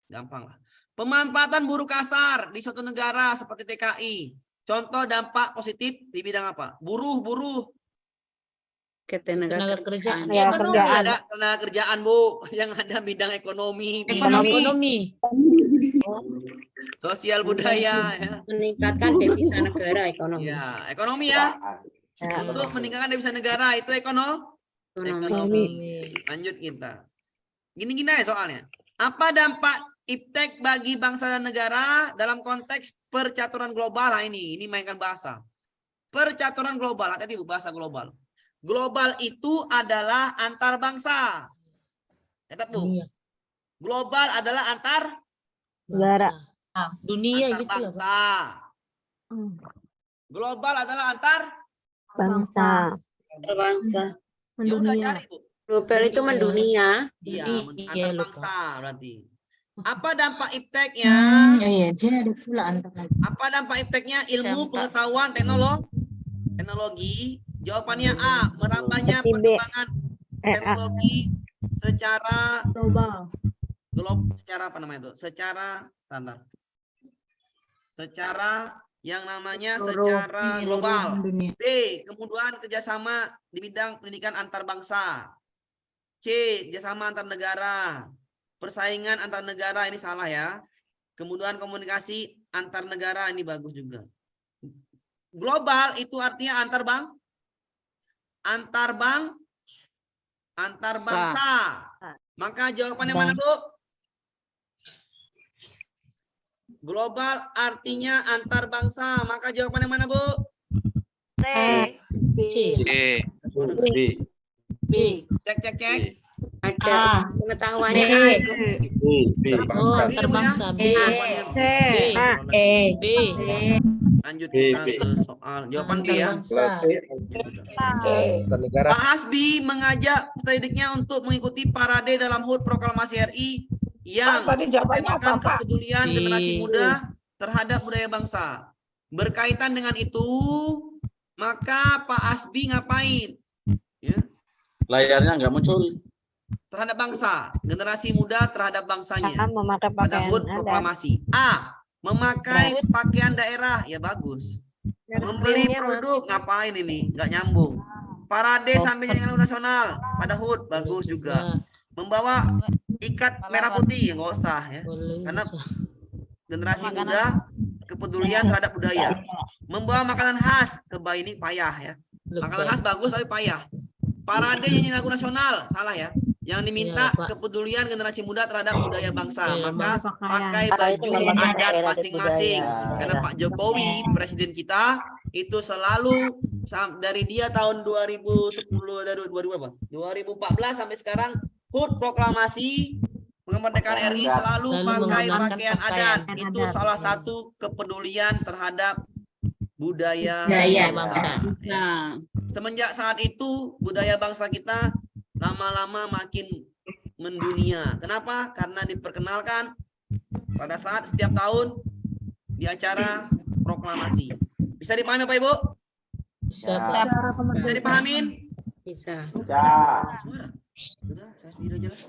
Gampang lah. Pemanfaatan buruh kasar di suatu negara seperti TKI. Contoh dampak positif di bidang apa? Buruh. Ketenaga kerjaan. Ya, kerjaan. Ada tenaga kerjaan Bu, yang ada bidang ekonomi, Ekonomi. sosial budaya, ya. Meningkatkan devisa negara ekonomi. Ya, ekonomi ya. Untuk meningkatkan devisa negara itu ekonomi. Lanjut kita. Gini-gini aja soalnya. Apa dampak iptek bagi bangsa dan negara dalam konteks percaturan global? Nah, ini mainkan bahasa. Percaturan global, hati-hati Bu, bahasa global. Global itu adalah antar bangsa. Catat Bu. Global adalah antar Negara. Dunia antar gitu loh. bangsa. Global adalah antar Bangsa. Bangsa. ya udah cari Bu. Global itu mendunia. Iya, Iya, antar lupa. bangsa berarti. Apa dampak ipteknya? Iya, sini ada pula antar lagi. Apa dampak ipteknya? Ilmu, pengetahuan, teknologi. Jawabannya A, merambahnya Berarti B. perkembangan A. teknologi secara Global. secara apa namanya itu? Secara standar. Secara yang namanya secara global. B, kemudahan kerjasama di bidang pendidikan antar bangsa. C, kerjasama antar negara. Persaingan antar negara, ini salah ya. Kemudahan komunikasi antar negara, ini bagus juga. Global itu artinya antar bangsa. Maka jawabannya mana Bu? Global artinya antar bangsa. Maka jawabannya mana Bu? C. B. Cek. Ada pengetahuannya. Oh, antar bangsa. B. E. B. Lanjut B, kita B. ke soal. Jawaban B ya. Negara. Pak Hasbi mengajak pendidiknya untuk mengikuti parade dalam HUT Proklamasi RI yang menetapkan kepedulian generasi muda terhadap budaya bangsa. Berkaitan dengan itu, maka Pak Hasbi ngapain? Ya, Layarnya nggak muncul. terhadap bangsa, generasi muda terhadap bangsanya. Memakai Pada pakaian HUT adat. Proklamasi. A, memakai pakaian daerah, ya bagus. Membeli produk, ngapain ini? Nggak nyambung. Parade sambil nyanyi lagu nasional pada HUT, bagus juga. Membawa ikat merah putih, ya nggak usah ya. Karena generasi muda kepedulian terhadap budaya. Membawa makanan khas, kebaya ini payah ya. Makanan khas bagus tapi payah. Parade nyanyi lagu nasional, salah ya. Yang diminta Iya, Pak. kepedulian generasi muda terhadap budaya bangsa. Iya, Maka Pakaian. pakai baju adat masing-masing. Karena Pak Jokowi, presiden kita, itu selalu dari dia tahun 2010 dari 2014 sampai sekarang HUT Proklamasi Kemerdekaan RI selalu Selalu pakai menggunakan pakaian pakaian adat. Itu salah satu kepedulian terhadap budaya Budaya bangsa. bangsa. Nah, Semenjak saat itu budaya bangsa kita lama-lama makin mendunia. Kenapa? Karena diperkenalkan pada saat setiap tahun di acara proklamasi. Bisa dipahami Pak Ibu? Siap. Bisa dipahamin? bisa. Ya. Suara. Sudah, saya sendiri aja lah.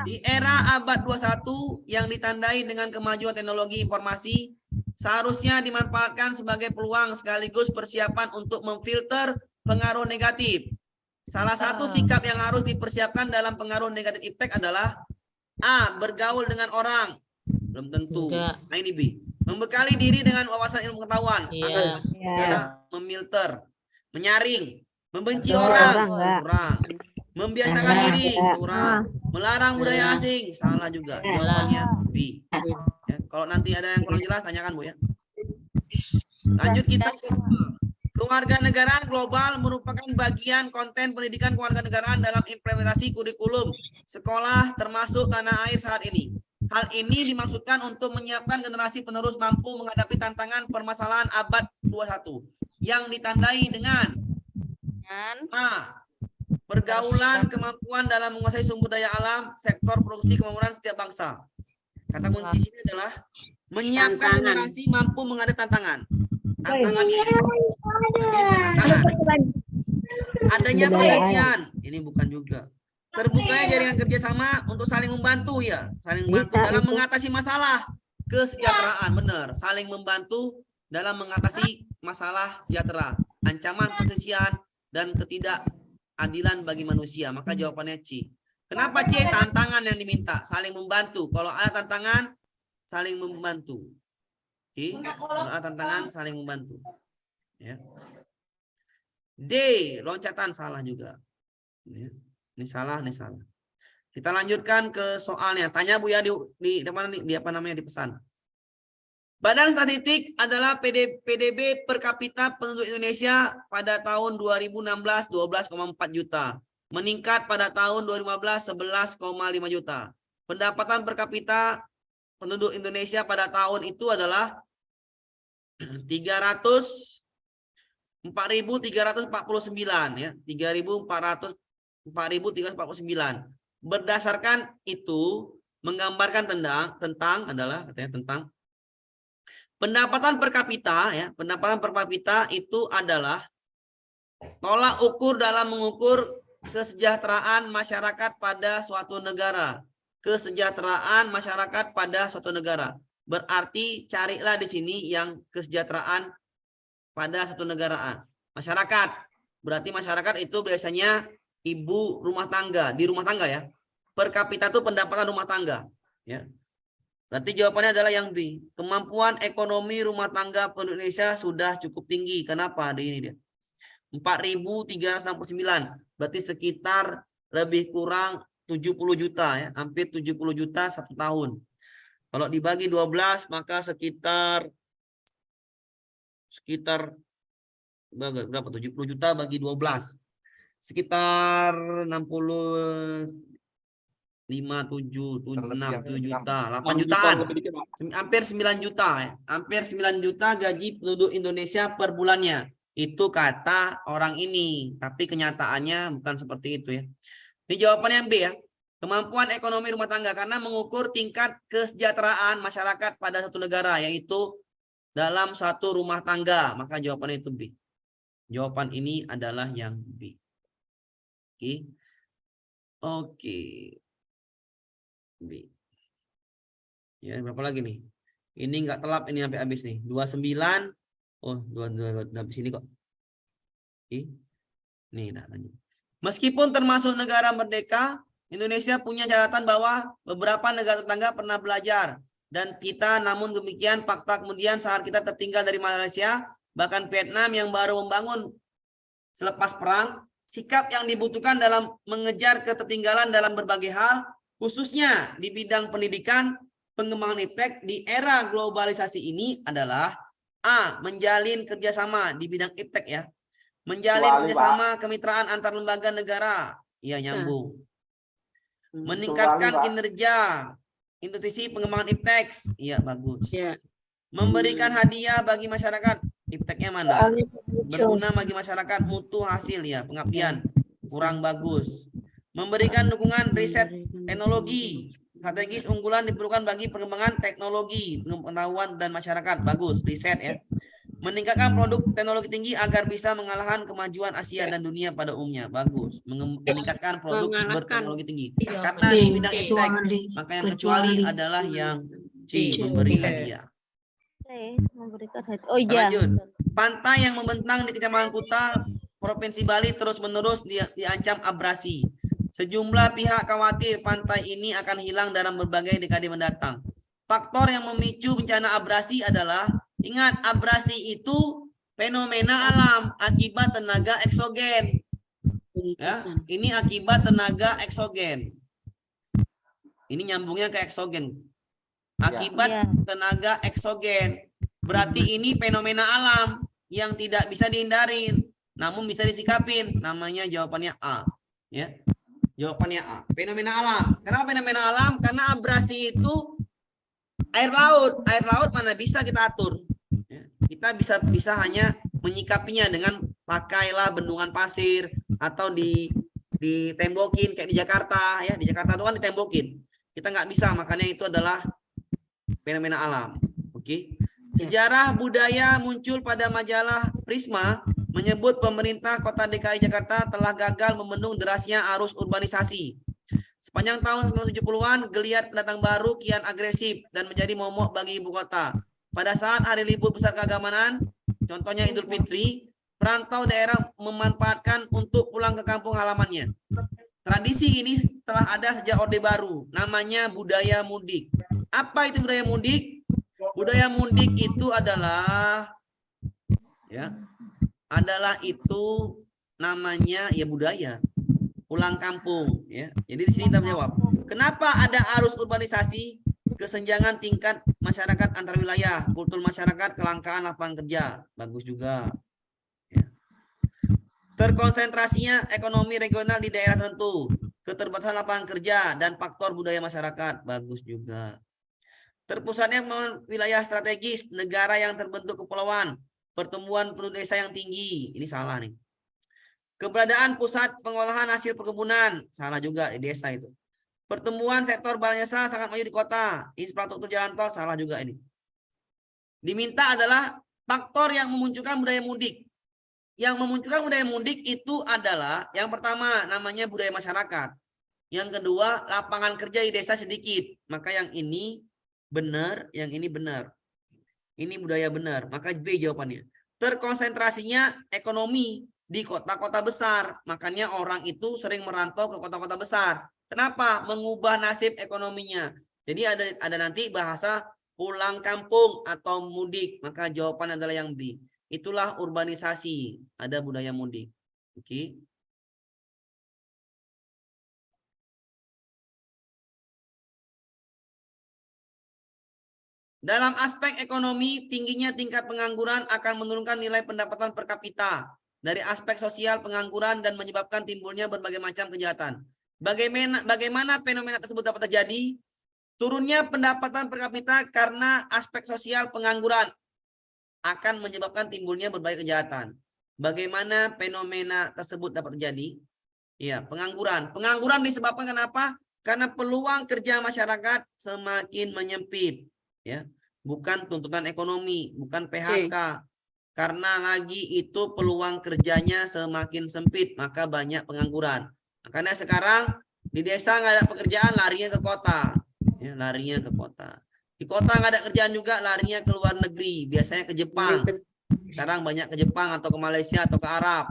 Di era abad 21 yang ditandai dengan kemajuan teknologi informasi, seharusnya dimanfaatkan sebagai peluang sekaligus persiapan untuk memfilter pengaruh negatif. Salah satu sikap yang harus dipersiapkan dalam pengaruh negatif iptek adalah A. Bergaul dengan orang. Belum tentu. Enggak. Nah, ini B. Membekali diri dengan wawasan ilmu pengetahuan. Iya. Sangat sekarang memfilter, menyaring, membenci Enggak, orang, enggak. kurang. Membiasakan Enggak. diri, kurang. Melarang budaya Enggak. asing, salah juga. Enggak. Jawabannya B. Ya, kalau nanti ada yang kurang jelas, tanyakan Bu ya. Lanjut kita. Kewarganegaraan global merupakan bagian konten pendidikan kewarganegaraan dalam implementasi kurikulum sekolah termasuk tanah air saat ini. Hal ini dimaksudkan untuk menyiapkan generasi penerus mampu menghadapi tantangan permasalahan abad 21 yang ditandai dengan A. Pergaulan kemampuan dalam menguasai sumber daya alam, sektor produksi kemampuan setiap bangsa. Kata kunci sini adalah menyiapkan generasi mampu menghadapi tantangan. Tantangan ini adanya pengisian, ini bukan juga. Terbukanya jaringan kerjasama untuk saling membantu ya, saling membantu dalam mengatasi masalah kesejahteraan, benar, saling membantu dalam mengatasi masalah sejahtera, ancaman pesisian dan ketidakadilan bagi manusia. Maka jawabannya C. Kenapa C? Tantangan yang diminta, saling membantu. Kalau ada tantangan, saling membantu. Oke, kalau ada tantangan, saling membantu. Ya. D, loncatan salah juga. Ya. Ini salah, ini salah. Kita lanjutkan ke soalnya. Tanya Bu ya di apa namanya di pesan. Badan Statistik adalah PDB per kapita penduduk Indonesia pada tahun 2016 12,4 juta. Meningkat pada tahun 2015 11,5 juta. Pendapatan per kapita penduduk Indonesia pada tahun itu adalah 4.349 ya, 4.349. Berdasarkan itu menggambarkan tentang pendapatan per kapita ya, pendapatan per kapita itu adalah tolak ukur dalam mengukur kesejahteraan masyarakat pada suatu negara. Kesejahteraan masyarakat pada suatu negara. Berarti carilah di sini yang kesejahteraan pada satu negara. Masyarakat. Berarti masyarakat itu biasanya ibu rumah tangga, di rumah tangga ya. Per kapita itu pendapatan rumah tangga, ya. Berarti jawabannya adalah yang B. Kemampuan ekonomi rumah tangga penduduk Indonesia sudah cukup tinggi. Kenapa? Di ini dia. 4.369. Berarti sekitar lebih kurang 70 juta ya, hampir 70 juta satu tahun. Kalau dibagi 12 maka sekitar berapa? 70 juta bagi 12. Sekitar 65, 7, 6 juta, 8 jutaan. Hampir 9 juta ya. Hampir 9 juta gaji penduduk Indonesia per bulannya. Itu kata orang ini, tapi kenyataannya bukan seperti itu ya. Ini jawabannya yang B ya. Kemampuan ekonomi rumah tangga karena mengukur tingkat kesejahteraan masyarakat pada satu negara, yaitu dalam satu rumah tangga. Maka jawabannya itu B. Jawaban ini adalah yang B. Oke. Oke. B. Ya, berapa lagi nih? Ini enggak telap, ini sampai habis nih. 29. Oh, 22 habis ini kok. Oke. Nih, nah lanjut. Meskipun termasuk negara merdeka, Indonesia punya catatan bahwa beberapa negara tetangga pernah belajar dan kita, namun demikian fakta kemudian saat kita tertinggal dari Malaysia, bahkan Vietnam yang baru membangun selepas perang, sikap yang dibutuhkan dalam mengejar ketertinggalan dalam berbagai hal, khususnya di bidang pendidikan, pengembangan iptek di era globalisasi ini adalah A. Menjalin kerjasama di bidang iptek ya. Menjalin kerjasama kemitraan antar lembaga negara. Iya, nyambung. Meningkatkan kinerja institusi pengembangan iptek. Iya, bagus. Ya. Memberikan hadiah bagi masyarakat. Ipteknya mana? Berguna bagi masyarakat, mutu hasil ya, pengabdian. Kurang bagus. Memberikan dukungan riset teknologi. Strategis unggulan diperlukan bagi pengembangan teknologi, pengetahuan dan masyarakat. Bagus, riset ya. Meningkatkan produk teknologi tinggi agar bisa mengalahkan kemajuan Asia dan dunia pada umumnya. Bagus. Meningkatkan produk berteknologi tinggi. Karena di bidang iptek, maka yang kecuali adalah yang C, memberi hadiah. Memberikan hadiah. Oh iya. Lanjut. Pantai yang membentang di Kecamatan Kuta, Provinsi Bali terus-menerus diancam abrasi. Sejumlah pihak khawatir pantai ini akan hilang dalam berbagai dekade mendatang. Faktor yang memicu bencana abrasi adalah, ingat, abrasi itu fenomena alam akibat tenaga eksogen. Ya, ini akibat tenaga eksogen. Ini nyambungnya ke eksogen. Akibat tenaga eksogen. Berarti ini fenomena alam yang tidak bisa dihindarin, namun bisa disikapin. Namanya jawabannya A. Ya, jawabannya A. Fenomena alam. Kenapa fenomena alam? Karena abrasi itu air laut. Air laut mana bisa kita atur. Ya, kita bisa hanya menyikapinya dengan pakailah bendungan pasir atau ditembokin kayak di Jakarta ya. Di Jakarta itu kan ditembokin. Kita nggak bisa, makanya itu adalah fenomena alam. Oke. Sejarah budaya muncul pada majalah Prisma menyebut pemerintah Kota DKI Jakarta telah gagal membendung derasnya arus urbanisasi. Sepanjang tahun 1970-an, geliat pendatang baru kian agresif dan menjadi momok bagi ibu kota. Pada saat hari libur besar keagamaan, contohnya Idul Fitri, perantau daerah memanfaatkan untuk pulang ke kampung halamannya. Tradisi ini telah ada sejak Orde Baru, namanya budaya mudik. Apa itu budaya mudik? Budaya mudik itu adalah itu namanya ya budaya pulang kampung ya. Jadi di sini kita menjawab, kenapa ada arus urbanisasi? Kesenjangan tingkat masyarakat antar wilayah, kultur masyarakat, kelangkaan lapangan kerja, bagus juga. Ya. Terkonsentrasinya ekonomi regional di daerah tertentu, keterbatasan lapangan kerja dan faktor budaya masyarakat, bagus juga. Terpusatnya wilayah strategis, negara yang terbentuk kepulauan, pertumbuhan penduduk desa yang tinggi, ini salah nih. Keberadaan pusat pengolahan hasil perkebunan, salah juga di desa itu. Pertumbuhan sektor barang jasa sangat maju di kota, infrastruktur jalan tol, salah juga ini. Diminta adalah faktor yang memunculkan budaya mudik. Yang memunculkan budaya mudik itu adalah yang pertama namanya budaya masyarakat. Yang kedua lapangan kerja di desa sedikit, maka yang ini benar, yang ini benar. Ini budaya benar, maka B jawabannya. Terkonsentrasinya ekonomi di kota-kota besar, makanya orang itu sering merantau ke kota-kota besar. Kenapa? Mengubah nasib ekonominya. Jadi ada nanti bahasa pulang kampung atau mudik, maka jawaban adalah yang B. Itulah urbanisasi, ada budaya mudik. Oke. Dalam aspek ekonomi, tingginya tingkat pengangguran akan menurunkan nilai pendapatan per kapita. Dari aspek sosial, pengangguran dan menyebabkan timbulnya berbagai macam kejahatan. Bagaimana fenomena tersebut dapat terjadi? Turunnya pendapatan per kapita karena aspek sosial pengangguran akan menyebabkan timbulnya berbagai kejahatan. Bagaimana fenomena tersebut dapat terjadi? Ya, pengangguran. Pengangguran disebabkan kenapa? Karena peluang kerja masyarakat semakin menyempit. Ya, bukan tuntutan ekonomi, bukan PHK. Karena lagi itu peluang kerjanya semakin sempit, maka banyak pengangguran. Makanya sekarang di desa nggak ada pekerjaan, larinya ke kota. Ya, larinya ke kota. Di kota nggak ada kerjaan juga, larinya ke luar negeri. Biasanya ke Jepang. Sekarang banyak ke Jepang atau ke Malaysia atau ke Arab.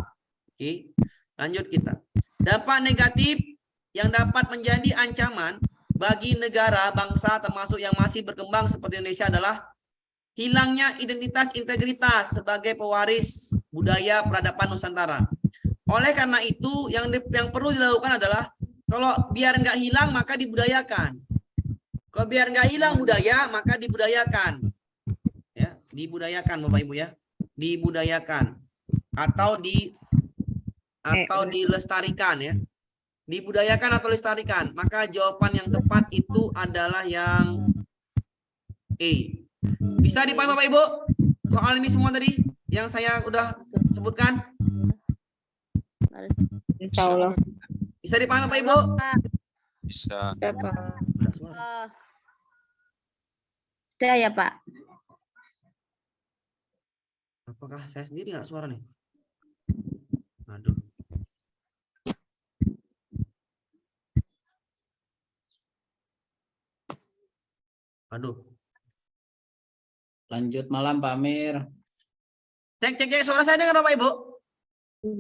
Oke, lanjut kita. Dampak negatif yang dapat menjadi ancaman bagi negara, bangsa termasuk yang masih berkembang seperti Indonesia adalah hilangnya identitas integritas sebagai pewaris budaya peradaban Nusantara. Oleh karena itu, yang perlu dilakukan adalah kalau biar nggak hilang maka dibudayakan. Kalau biar nggak hilang budaya maka dibudayakan. Ya, dibudayakan Bapak Ibu ya. Dibudayakan atau dilestarikan ya. Dibudayakan atau lestarikan. Maka jawaban yang tepat itu adalah yang E. Bisa dipahami Bapak Ibu? Soal ini semua tadi yang saya udah sebutkan? Insya Allah. Bisa dipahami Bapak Ibu? Bisa. Sudah ya Pak? Apakah saya sendiri nggak suara nih? Aduh. Aduh. Lanjut malam Pak Amir. Cek suara saya dengar Bapak Ibu?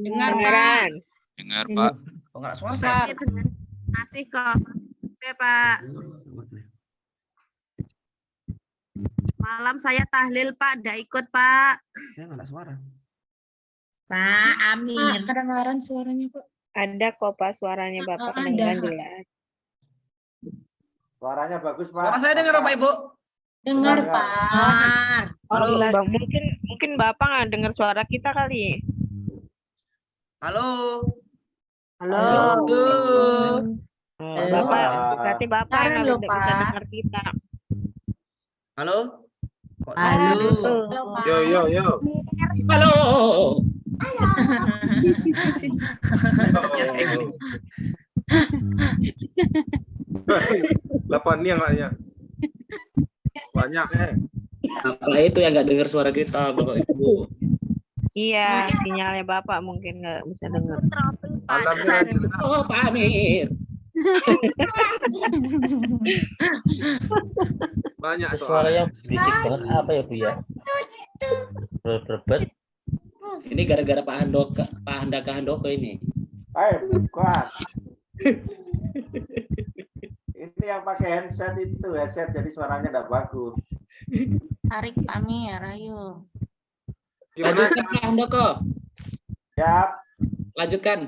Dengar Pak. Dengar Pak. Oh, enggak suara saya. Masih kok. Oke Pak. Malam saya tahlil Pak, tidak ikut Pak. Saya nggak ada suara. Pak Amir. Kedengaran suaranya Pak. Ada kok Pak suaranya Bapak kedengaran jelas. Suaranya bagus, Pak. Suara saya dengar Bapak Ibu? Dengar, Pak. Halo, Mungkin Bapak nggak dengar suara kita kali. halo. Halo. Bapak, berarti Bapak Sekarang yang loh, nggak bisa Pak. dengar kita. Halo. Kok Halo. Yo yo yo. Halo. Delapan nih angkanya. Banyak Apa itu yang nggak dengar suara kita, Bapak Ibu? Iya, sinyalnya Bapak mungkin nggak bisa dengar. Alamnya Oh, Pak Amir. banyak Suaranya berisik banget apa ya, Bu ya? Berbet. Ini gara-gara Pak Handaka Handoko ini. Bukan. Ini yang pakai headset itu, headset jadi suaranya tidak bagus. Tarik Pak Mir, ayo. Gimana? Lanjutkan Pak Handoko. Siap. Lanjutkan.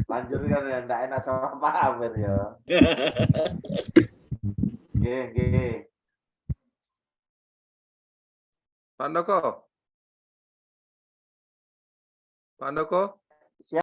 Lanjutkan ya, enggak enak sama Pak Amir ya. G. Pak Handoko.